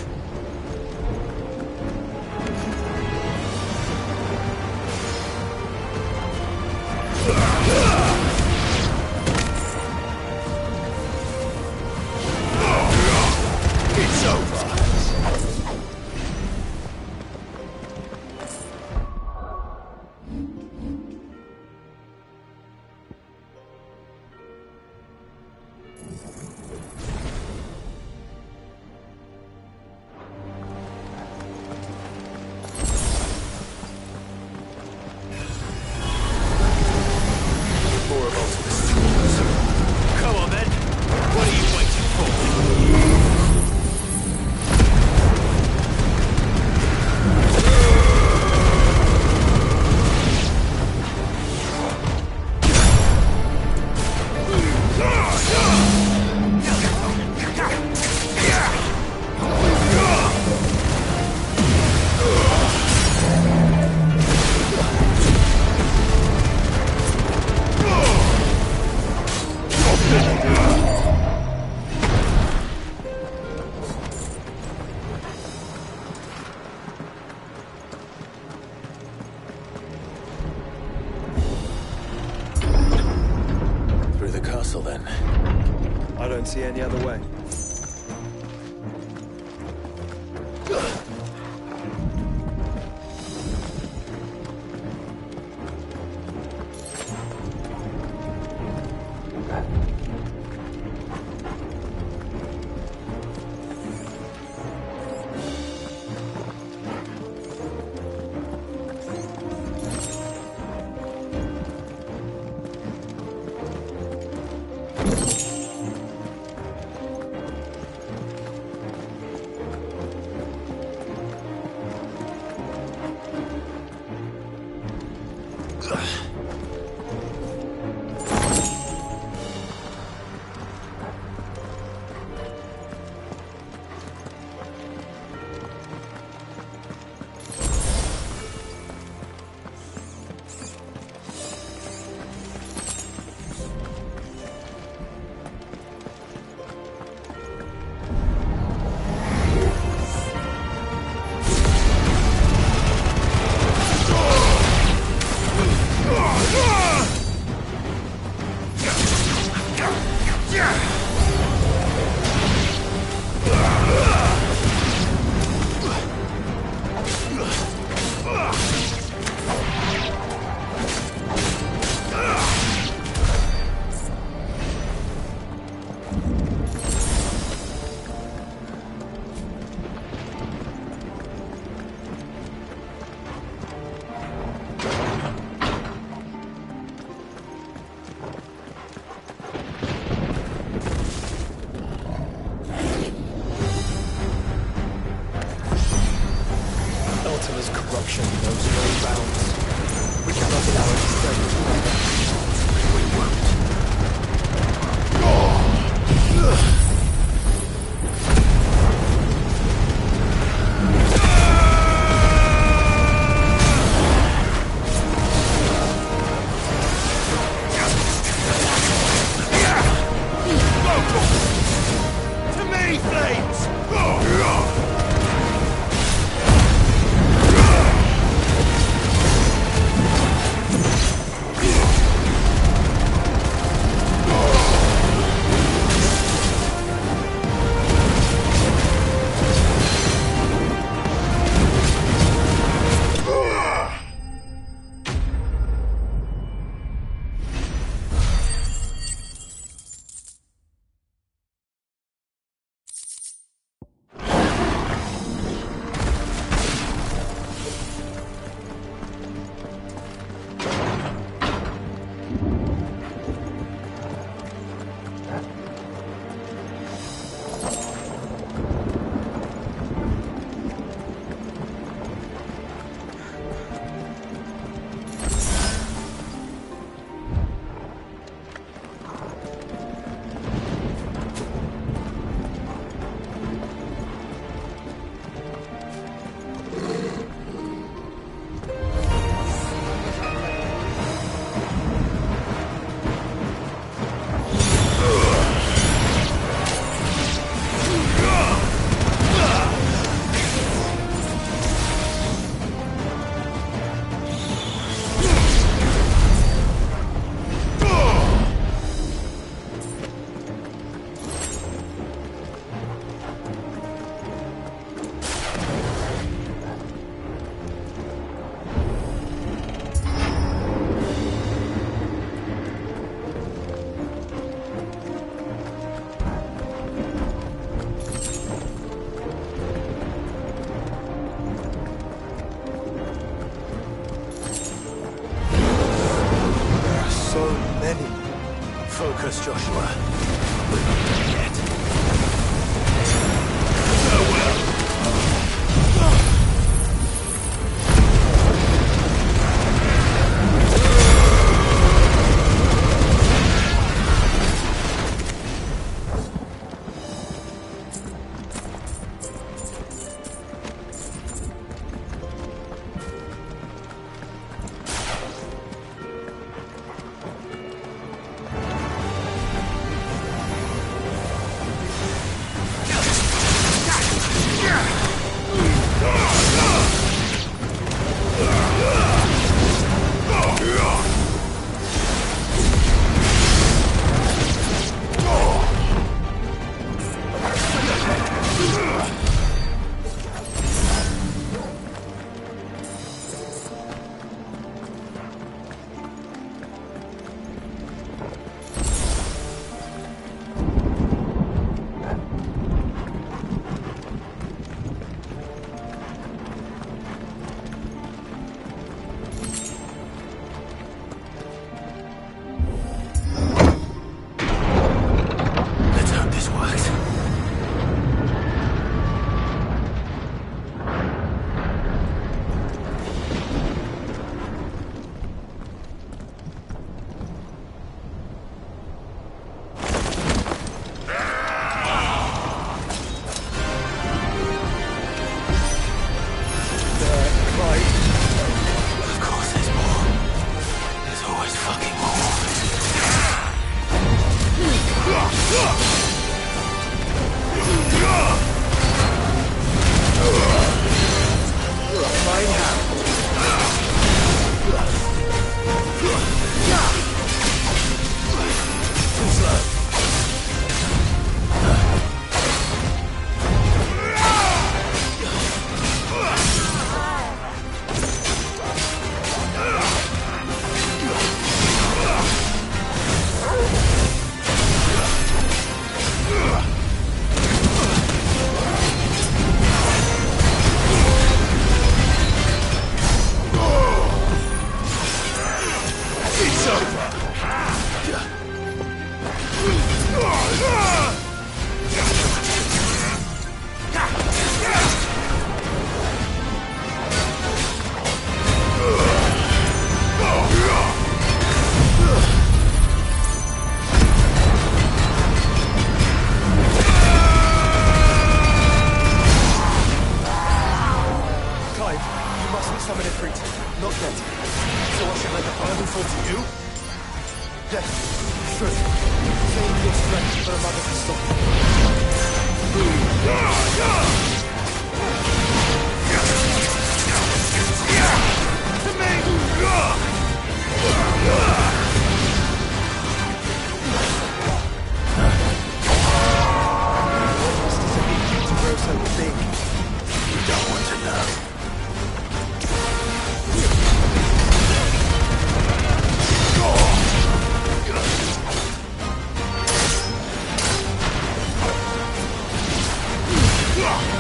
It's over. Come on then. What are you waiting for? Through the castle then. I don't see any other way. Ultima's corruption knows no bounds. We cannot allow it to spread further. We won't. To me, flames! Joshua. We're not done yet. Farewell.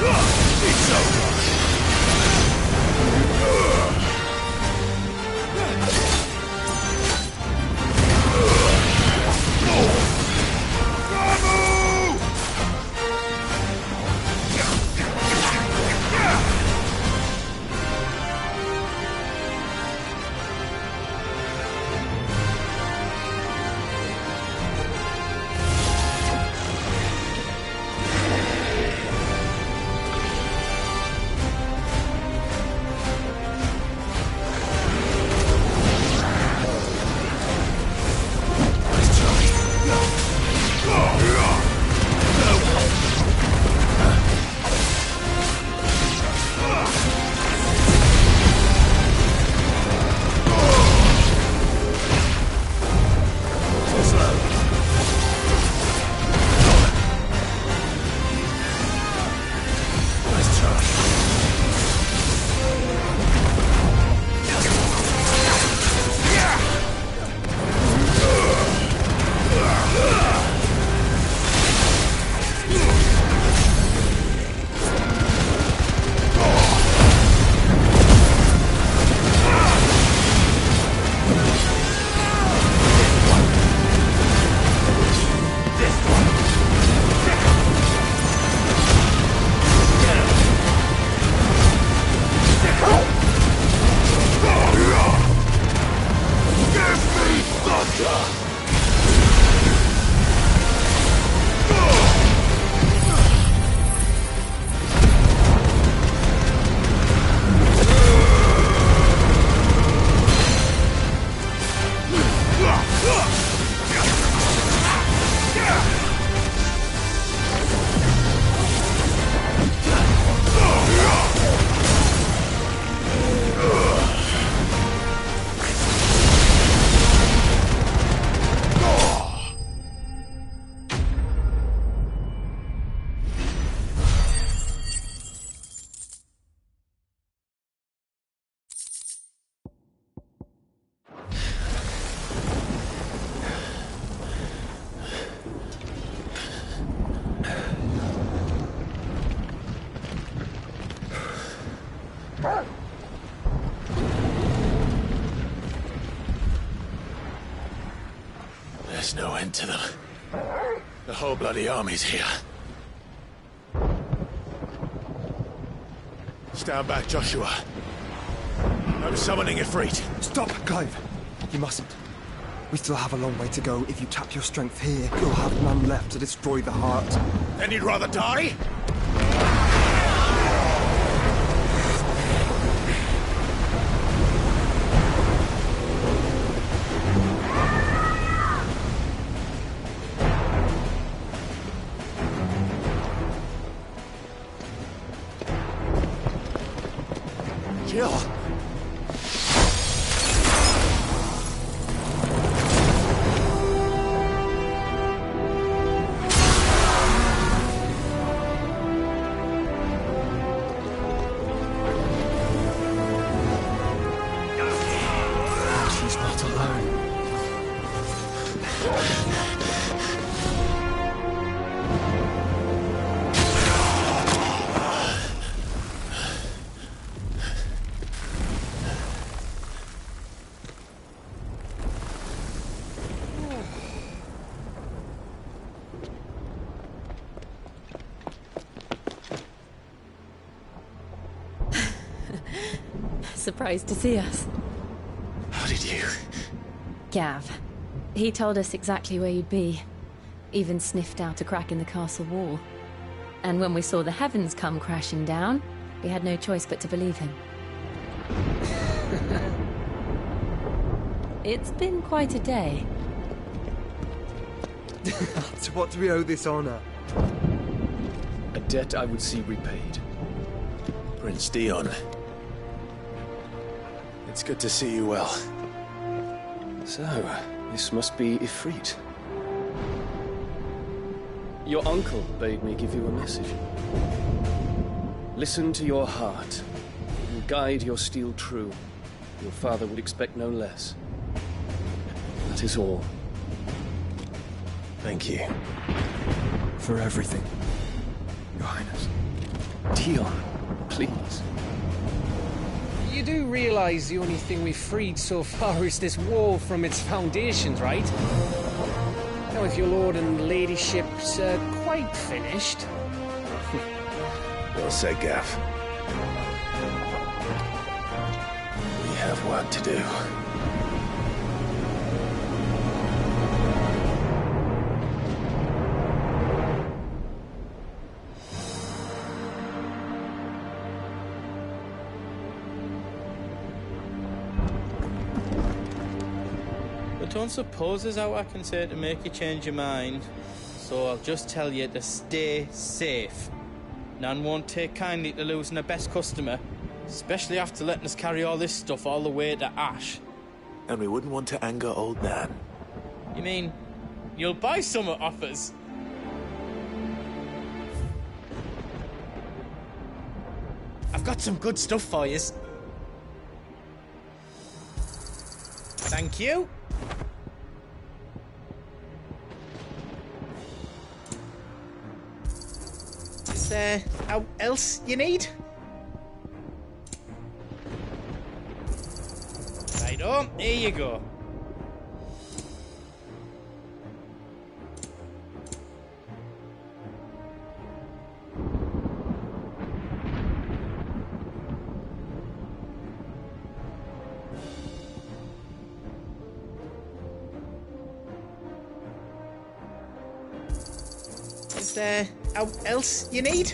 Go! There's no end to them. The whole bloody army's here. Stand back, Joshua. I'm summoning Ifrit. Stop, Clive. You mustn't. We still have a long way to go. If you tap your strength here, you'll have none left to destroy the heart. Then you'd rather die? Jill! She's not alone. Surprised to see us. How did you? Gav. He told us exactly where you'd be. Even sniffed out a crack in the castle wall. And when we saw the heavens come crashing down, we had no choice but to believe him. It's been quite a day. To what do we owe this honor? A debt I would see repaid. Prince Dion. It's good to see you well. So, this must be Ifrit. Your uncle bade me give you a message. Listen to your heart, and guide your steel true. Your father would expect no less. That is all. Thank you. For everything, Your Highness. Dion, please. You do realize the only thing we've freed so far is this wall from its foundations, right? Now, if your lord and ladyship's quite finished... Well said, Gav. We have work to do. Don't suppose there's out I can say to make you change your mind. So I'll just tell you to stay safe. Nan won't take kindly to losing her best customer, especially after letting us carry all this stuff all the way to Ash. And we wouldn't want to anger old Nan. You mean, you'll buy some off us? I've got some good stuff for you. Thank you. Is there out else you need? Righto, here you go. Is there out else you need?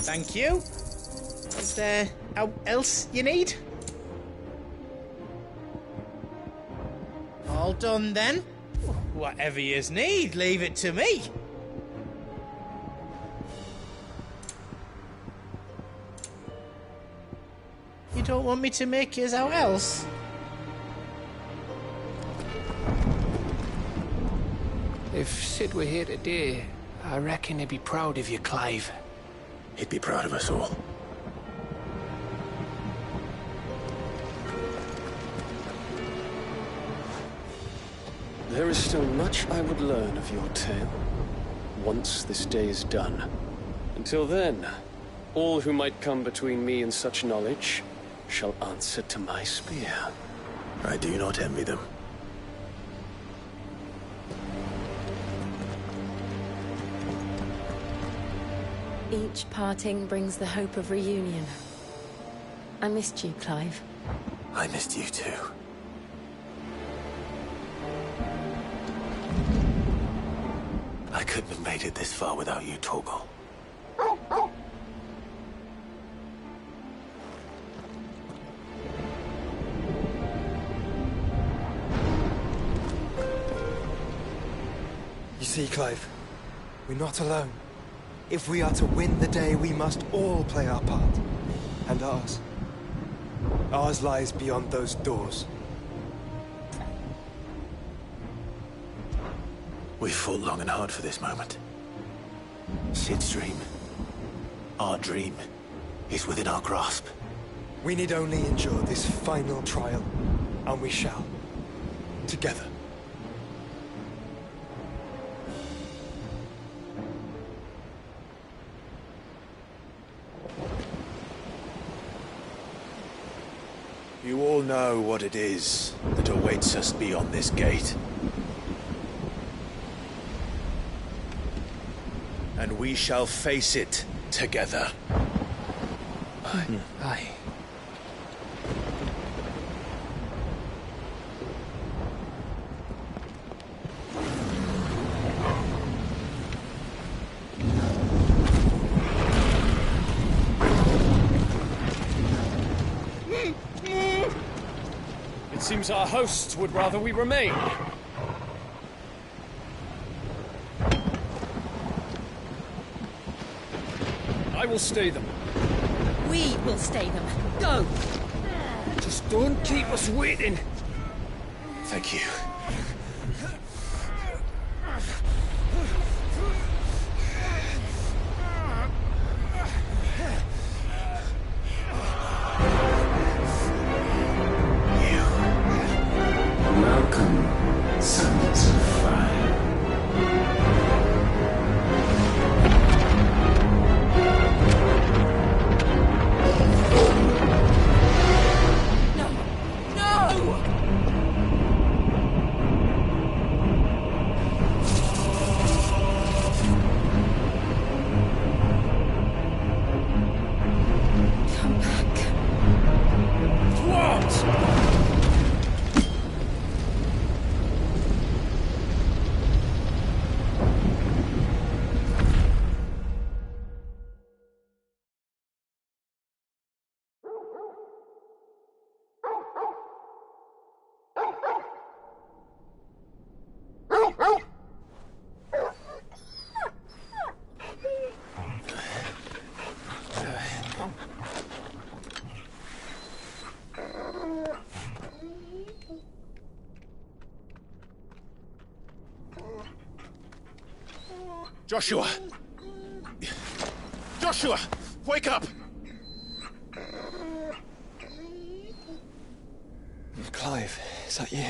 Thank you. Is there out else you need? All done then. Whatever yous need, leave it to me. You don't want me to make yous out else? If Sid were here today, I reckon he'd be proud of you, Clive. He'd be proud of us all. There is still much I would learn of your tale, once this day is done. Until then, All who might come between me and such knowledge shall answer to my spear. I do not envy them. Each parting brings the hope of reunion. I missed you, Clive. I missed you too. I couldn't have made it this far without you, Torgal. You see, Clive, we're not alone. If we are to win the day, we must all play our part. And ours. Ours lies beyond those doors. We fought long and hard for this moment. Sid's dream, our dream, is within our grasp. We need only endure this final trial, and we shall. Together. You all know what it is that awaits us beyond this gate. And we shall face it together. Aye. It seems our hosts would rather we remain. I will stay them. We will stay them. Go! Just don't keep us waiting. Thank you. Welcome, sons of fire. Joshua! Joshua! Wake up! Clive, is that you?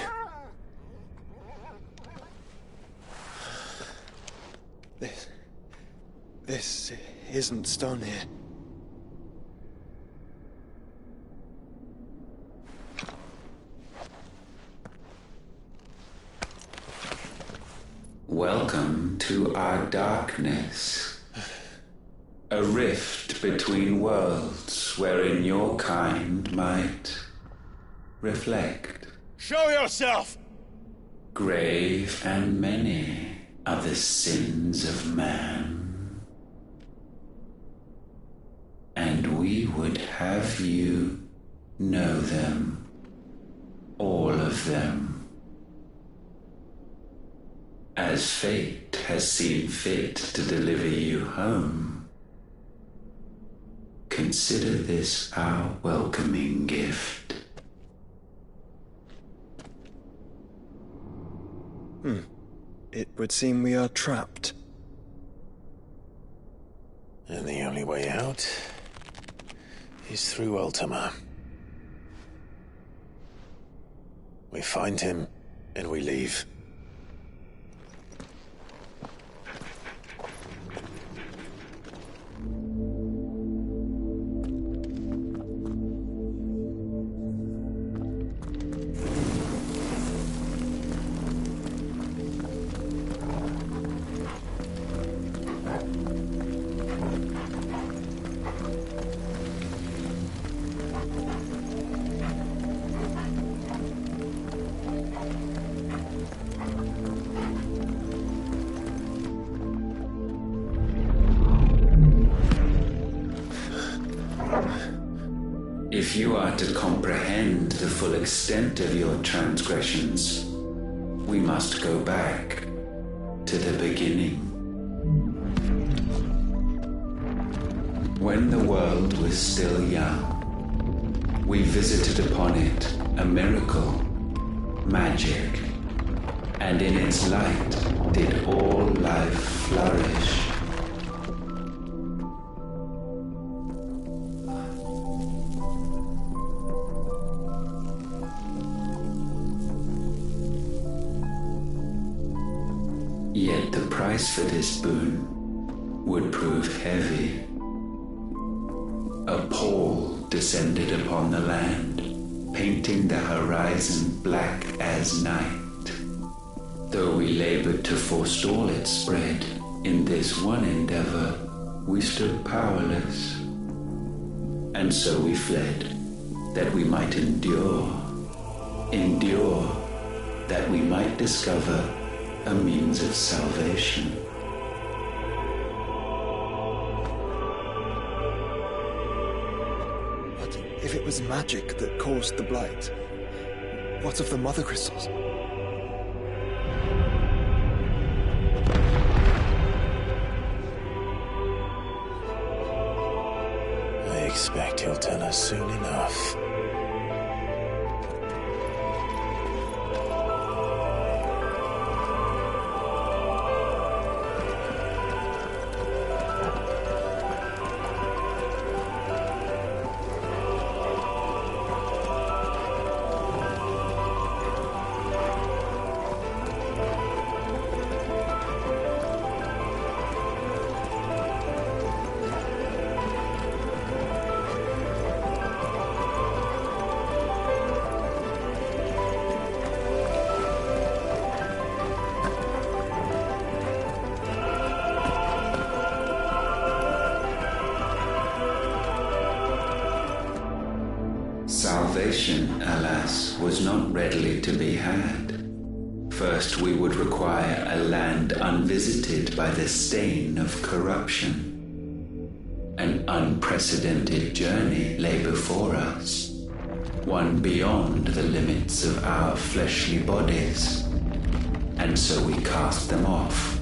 This isn't stone here. Welcome to our darkness. A rift between worlds wherein your kind might reflect. Show yourself! Grave and many are the sins of man. And we would have you know them. All of them. As fate has seen fit to deliver you home, consider this our welcoming gift. It would seem we are trapped. And the only way out is through Ultima. We find him, and we leave. If you are to comprehend the full extent of your transgressions, we must go back to the beginning. When the world was still young, we visited upon it a miracle, magic, and in its light did all life flourish. Yet the price for this boon would prove heavy. A pall descended upon the land, painting the horizon black as night. Though we labored to forestall its spread, in this one endeavor we stood powerless. And so we fled, that we might endure, that we might discover a means of salvation. If it was magic that caused the blight, what of the mother crystals? I expect he'll tell us soon enough. Salvation, alas, was not readily to be had. First, we would require a land unvisited by the stain of corruption. An unprecedented journey lay before us, one beyond the limits of our fleshly bodies. And so we cast them off.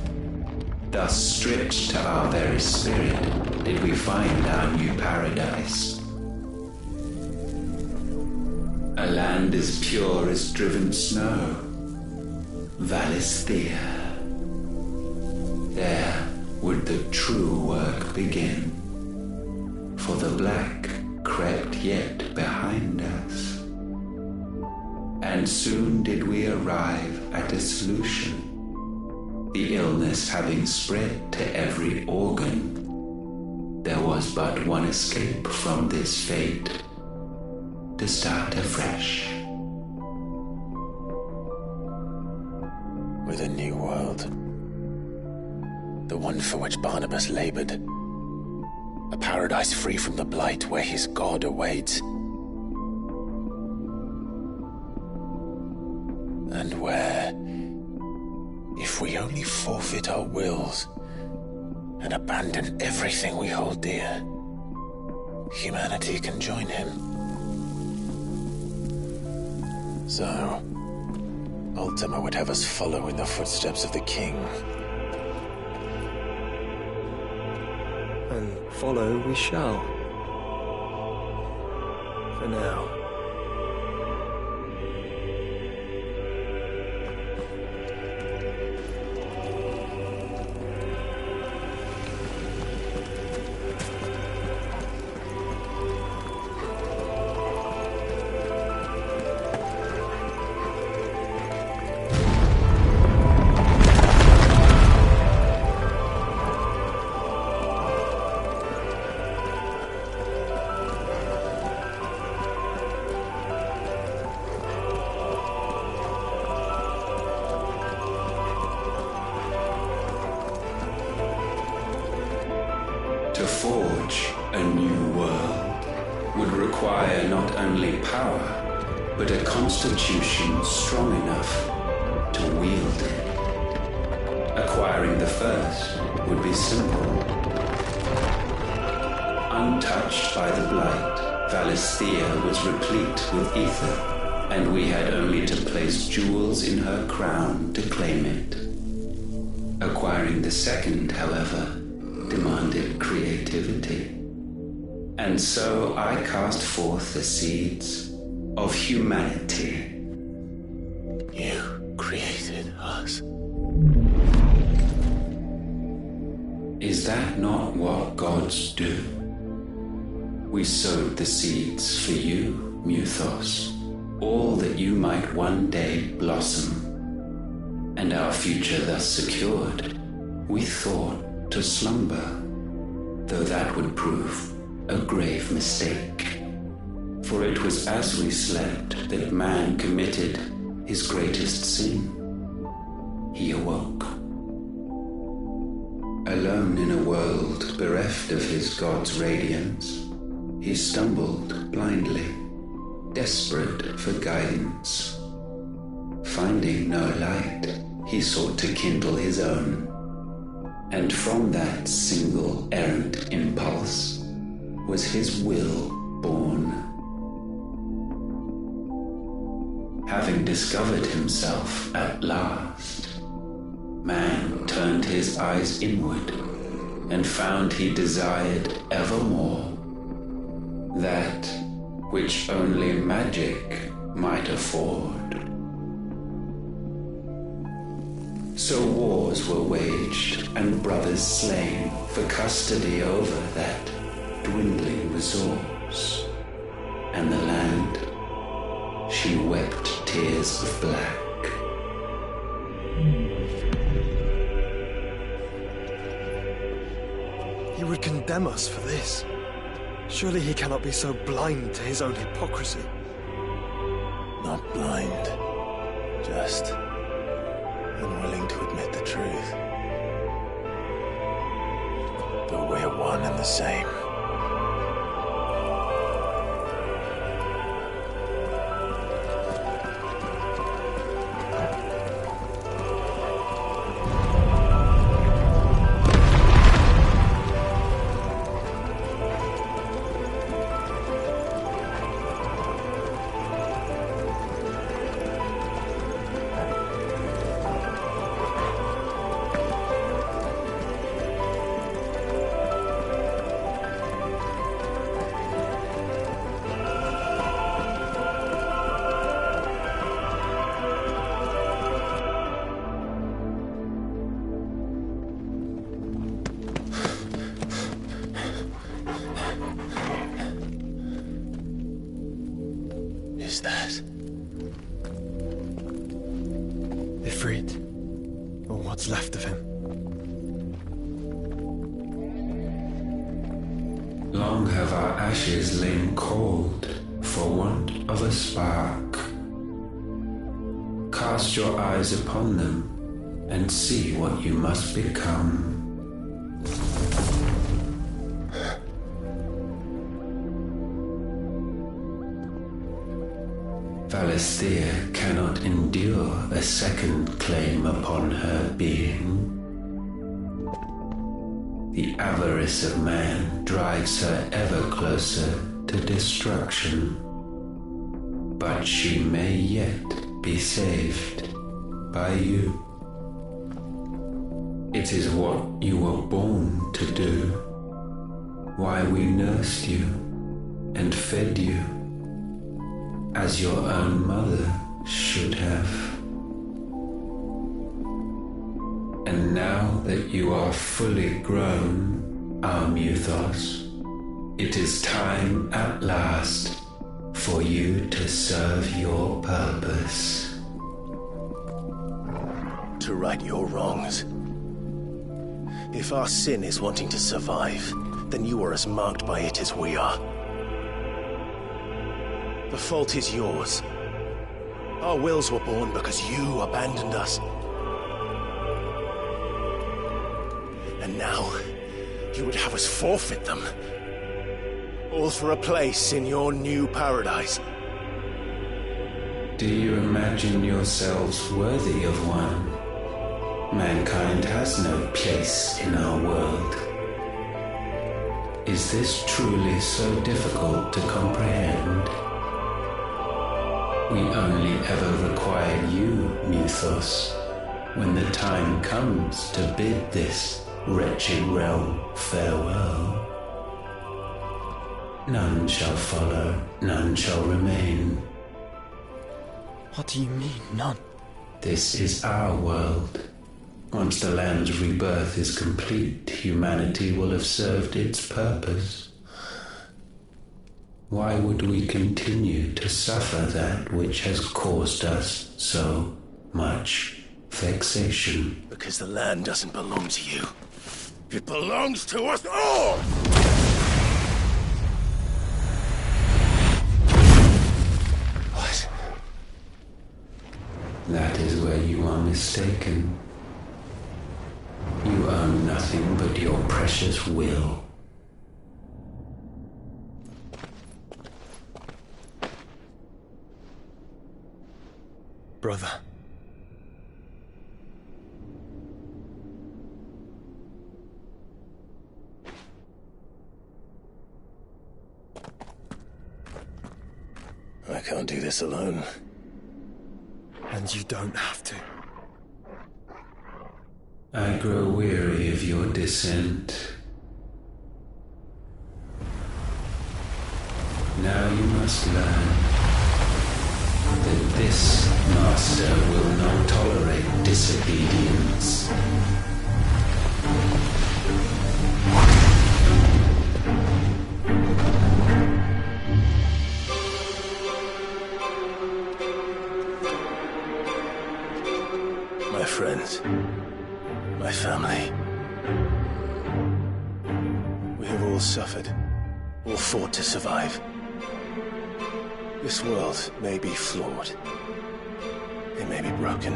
Thus, stripped to our very spirit, did we find our new paradise. A land as pure as driven snow, Valisthea. There would the true work begin, for the black crept yet behind us. And soon did we arrive at a solution, the illness having spread to every organ. There was but one escape from this fate, to start afresh. With a new world. The one for which Barnabas labored. A paradise free from the blight where his God awaits. And where, if we only forfeit our wills and abandon everything we hold dear, humanity can join him. So, Ultima would have us follow in the footsteps of the king. And follow we shall. For now. To forge a new world would require not only power, but a constitution strong enough to wield it. Acquiring the first would be simple. Untouched by the blight, Valisthea was replete with ether, and we had only to place jewels in her crown to claim it. Acquiring the second, however, demanded creativity. And so I cast forth the seeds of humanity. You created us. Is that not what gods do? We sowed the seeds for you, Muthos, all that you might one day blossom. And our future thus secured, we thought to slumber, though that would prove a grave mistake. For it was as we slept that man committed his greatest sin. He awoke. Alone in a world bereft of his god's radiance, he stumbled blindly, desperate for guidance. Finding no light, he sought to kindle his own. And from that single errant impulse was his will born. Having discovered himself at last, man turned his eyes inward and found he desired evermore that which only magic might afford. So wars were waged and brothers slain for custody over that dwindling resource, and the land, she wept tears of black. He would condemn us for this. Surely he cannot be so blind to his own hypocrisy. Not blind, just unwilling to admit the truth. But we're one and the same. Is that Ifrit, or what's left of him? Long have our ashes lain cold for want of a spark. Cast your eyes upon them and see what you must become. Valisthea cannot endure a second claim upon her being. The avarice of man drives her ever closer to destruction. But she may yet be saved by you. It is what you were born to do, why we nursed you and fed you, as your own mother should have. And now that you are fully grown, our Muthos, it is time at last for you to serve your purpose. to right your wrongs. If our sin is wanting to survive, then you are as marked by it as we are. The fault is yours. Our wills were born because you abandoned us. And now, you would have us forfeit them. All for a place in your new paradise. Do you imagine yourselves worthy of one? Mankind has no place in our world. Is this truly so difficult to comprehend? We only ever require you, Mythos, when the time comes to bid this wretched realm farewell. None shall follow, none shall remain. What do you mean, none? This is our world. Once the land's rebirth is complete, humanity will have served its purpose. Why would we continue to suffer that which has caused us so much vexation? Because the land doesn't belong to you. It belongs to us all! What? That is where you are mistaken. You own nothing but your precious will. Brother. I can't do this alone. And you don't have to. I grow weary of your dissent. Now you must learn that this master will not tolerate disobedience. My friends, my family. We have all suffered, all fought to survive. This world may be flawed. It may be broken.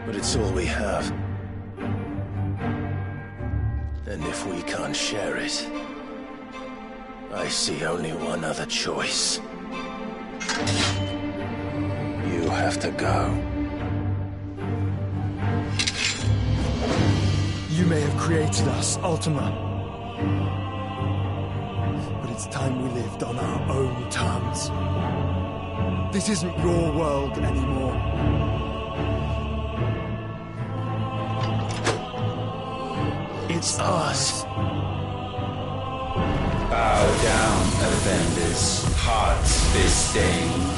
But it's all we have. And if we can't share it, I see only one other choice. You have to go. You may have created us, Ultima. But it's time we lived on our own terms. This isn't your world anymore. It's ours. Bow down, offenders, hearts disdained.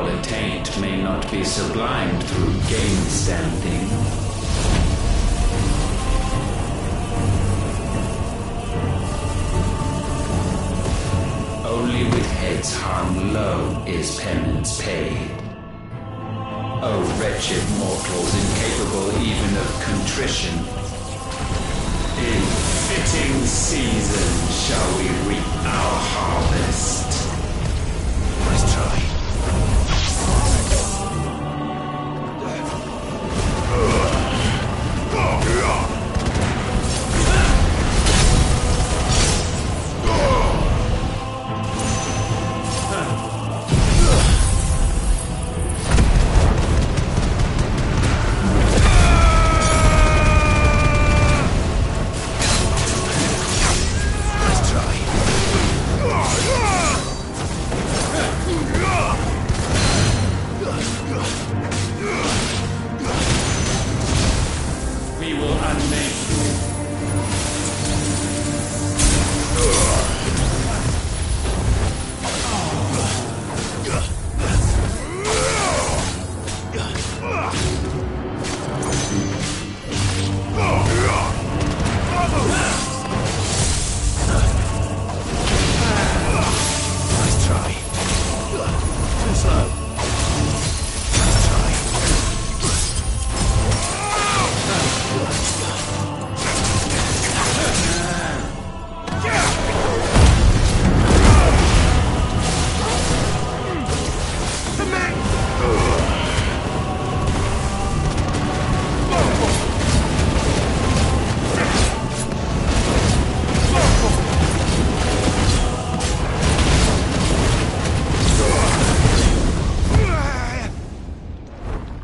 powerful attained may not be sublimed through game standing. Only with heads hung low is penance paid. O wretched mortals, incapable even of contrition, in fitting season shall we reap our harvest. Let's try.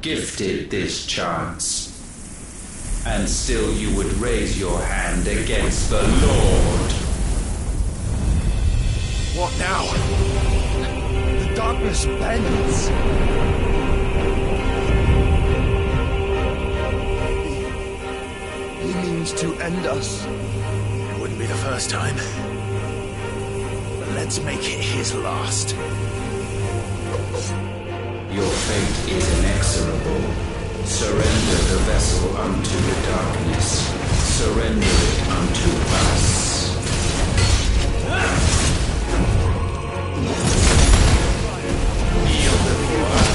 Gifted this chance, and still you would raise your hand against the Lord. What now? The darkness bends. He means to end us. It wouldn't be the first time. But let's make it his last. Your fate is inexorable. Surrender the vessel unto the darkness. Surrender it unto us. Yield it for us.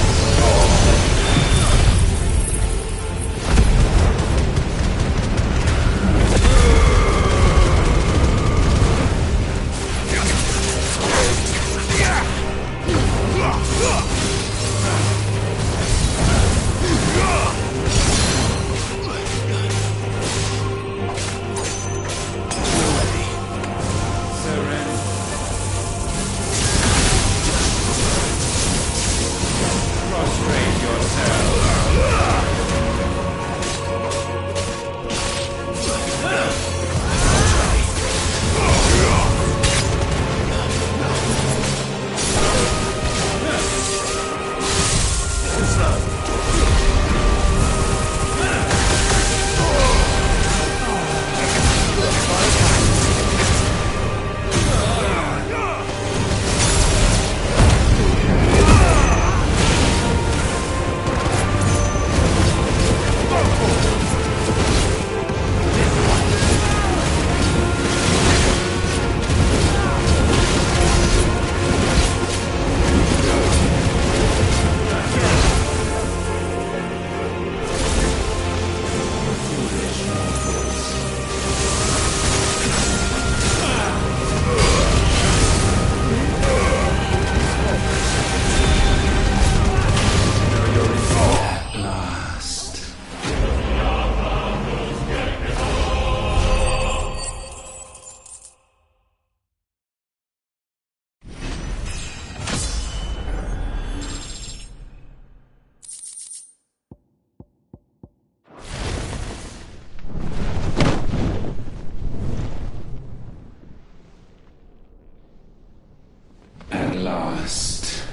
At last,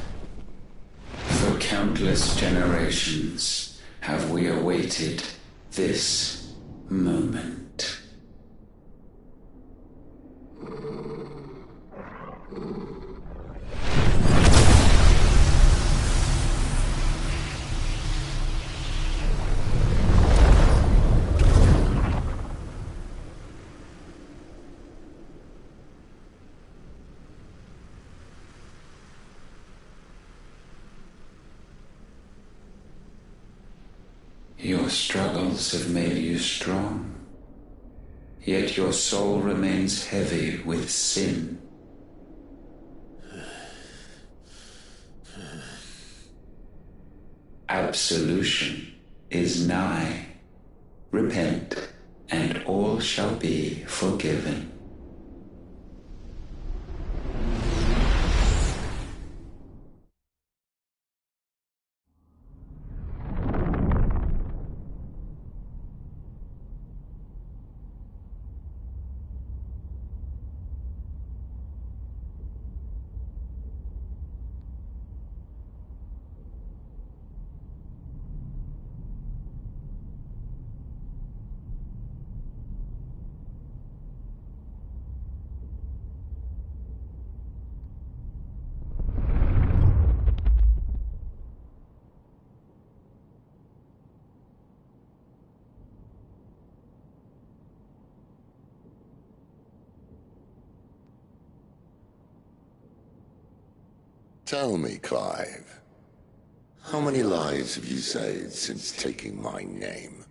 for countless generations, have we awaited this moment. Your struggles have made you strong, yet your soul remains heavy with sin. Absolution is nigh. Repent, and all shall be forgiven. Tell me, Clive, how many lives have you saved since taking my name?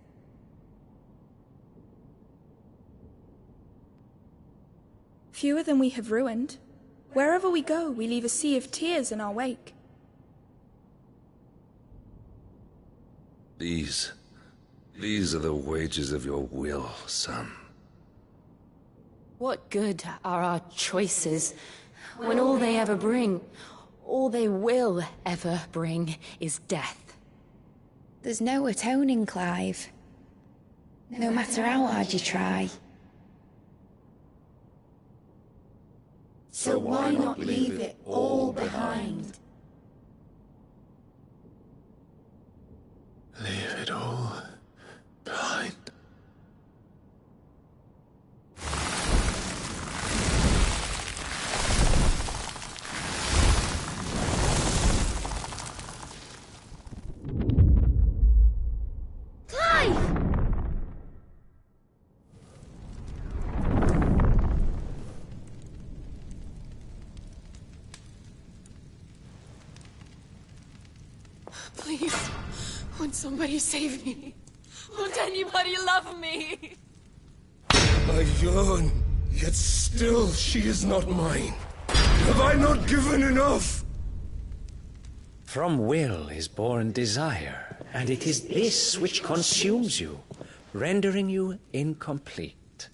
Fewer than we have ruined. Wherever we go, we leave a sea of tears in our wake. These are the wages of your will, son. What good are our choices when all they ever bring, all they will ever bring, is death? There's no atoning, Clive. No matter how hard you try. So why not leave it all behind? Leave it all behind. Please, won't somebody save me? Won't anybody love me? I yearn, yet still she is not mine. Have I not given enough? From will is born desire, and it is this which consumes you, rendering you incomplete.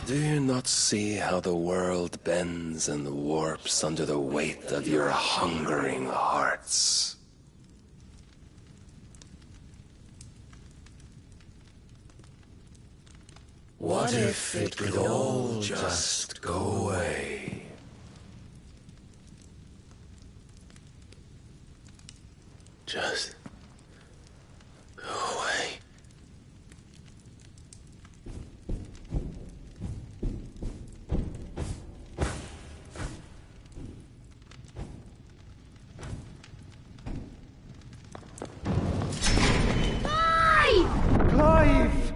Do you not see how the world bends and warps under the weight of your hungering hearts? What if it could all just go away? Just go away. Clive!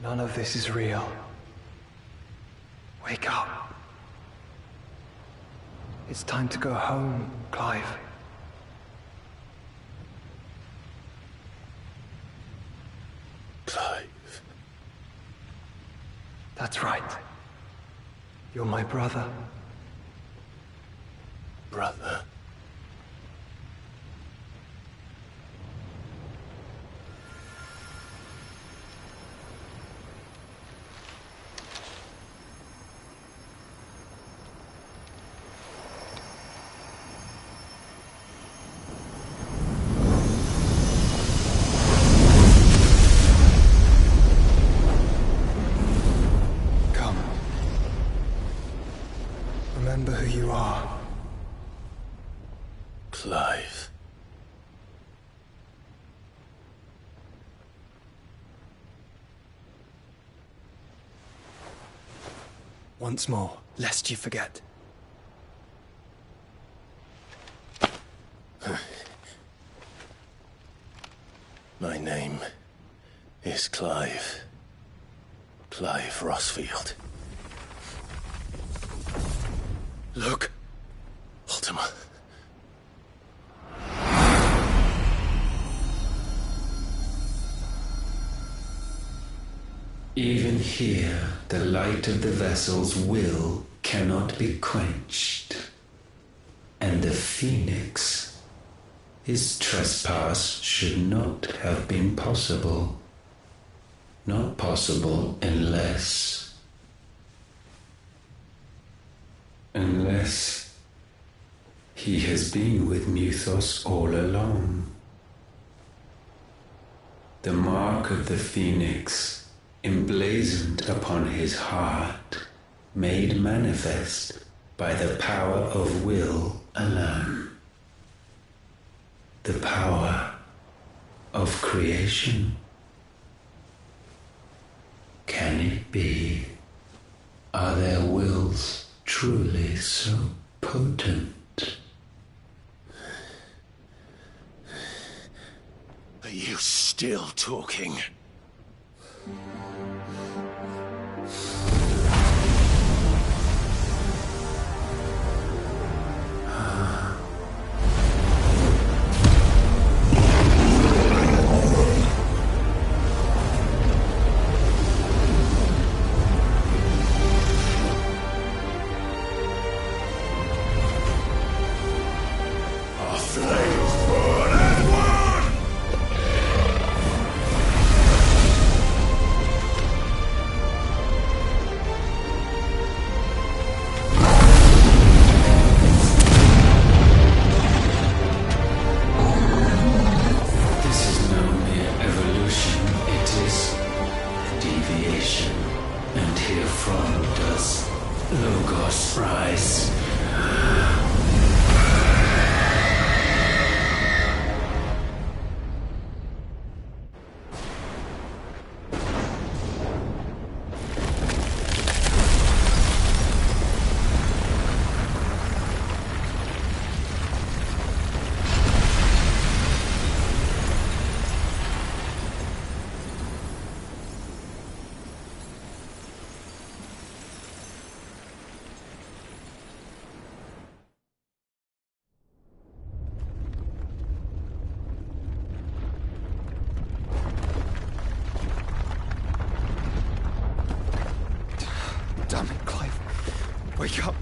None of this is real. Wake up. It's time to go home, Clive. Clive. That's right. You're my brother. Brother. Remember who you are. Clive. Once more, lest you forget. My name is Clive. Clive Rossfield. Look. Ultima. Even here, the light of the vessel's will cannot be quenched. And the Phoenix, his trespass should not have been possible. Not possible unless he has been with Mythos all along. The mark of the Phoenix, emblazoned upon his heart, made manifest by the power of will alone. The power of creation. Can it be? Are their wills truly so potent? Are you still talking? Damn it, Clive. Wake up.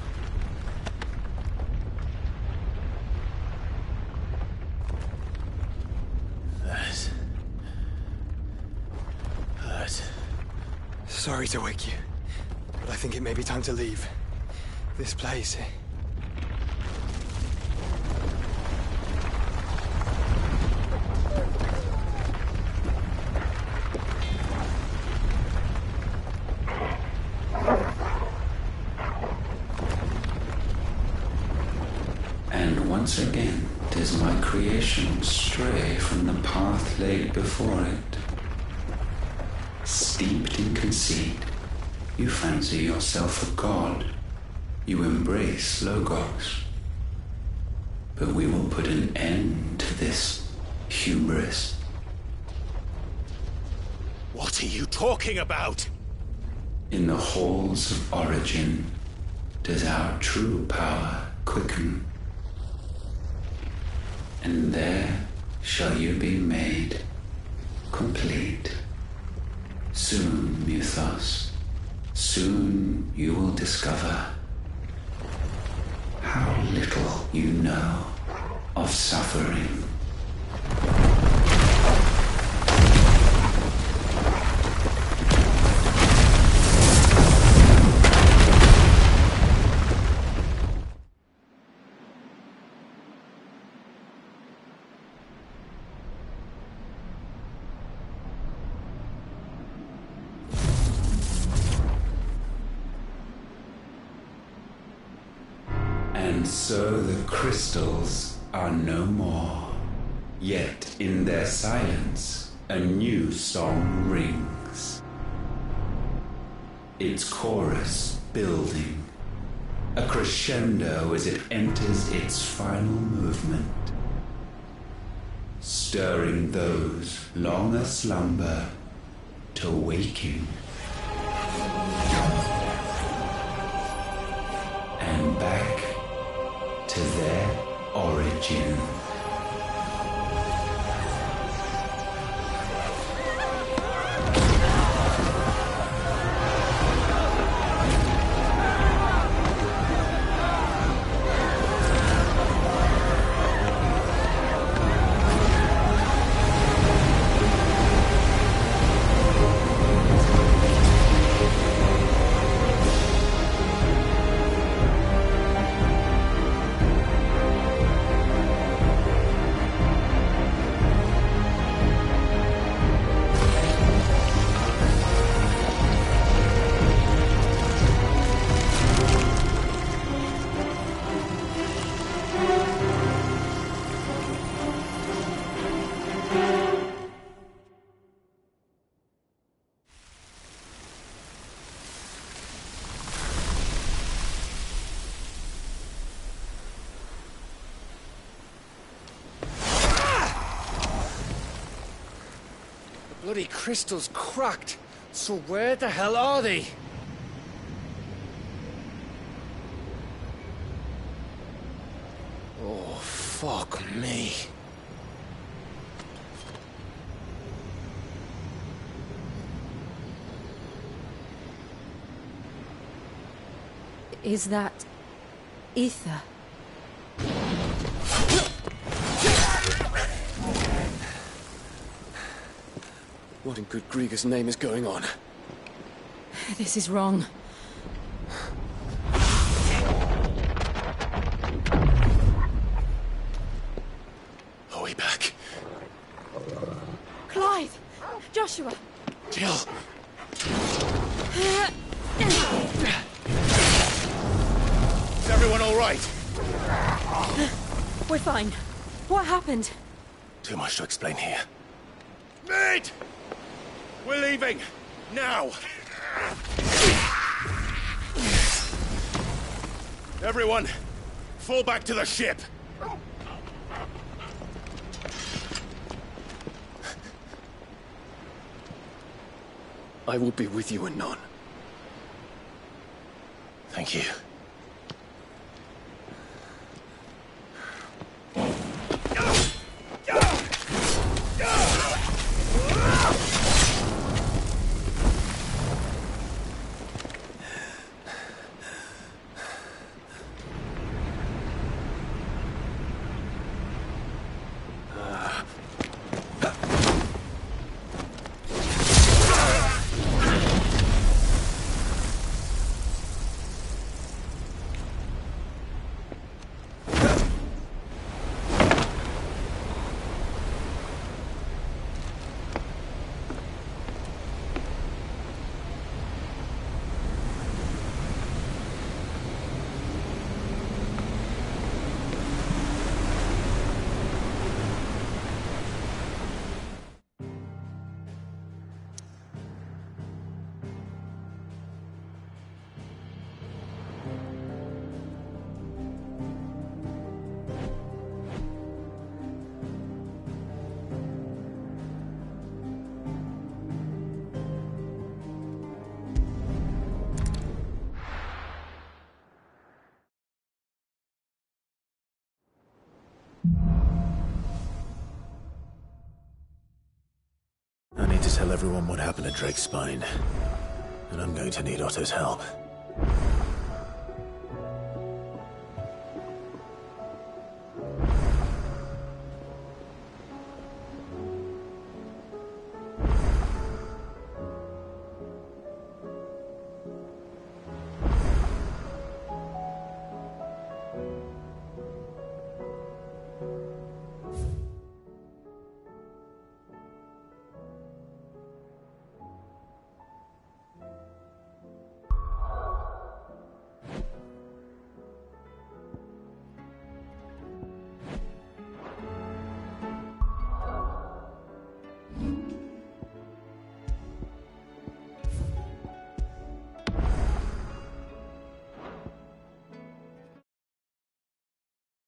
That hurt. Sorry to wake you, but I think it may be time to leave. This place. Once again does my creation stray from the path laid before it. Steeped in conceit, you fancy yourself a god. You embrace Logos. But we will put an end to this hubris. What are you talking about? In the halls of origin does our true power quicken. And there shall you be made complete. Soon, Mythos, soon you will discover how little you know of suffering. And so the crystals are no more, yet in their silence a new song rings. its chorus building, a crescendo as it enters its final movement, stirring those long aslumber to waking, and back to their origin. Bloody crystal's cracked. So where the hell are they? Oh, fuck me. Is that ether? What in good Grieger's name is going on? This is wrong. Are we back? Clive! Joshua! Jill! Is everyone all right? We're fine. What happened? Too much to explain here. Mate! We're leaving! Now! Everyone, fall back to the ship! I will be with you anon. Thank you. I need to tell everyone what happened at Drake's Spine, and I'm going to need Otto's help.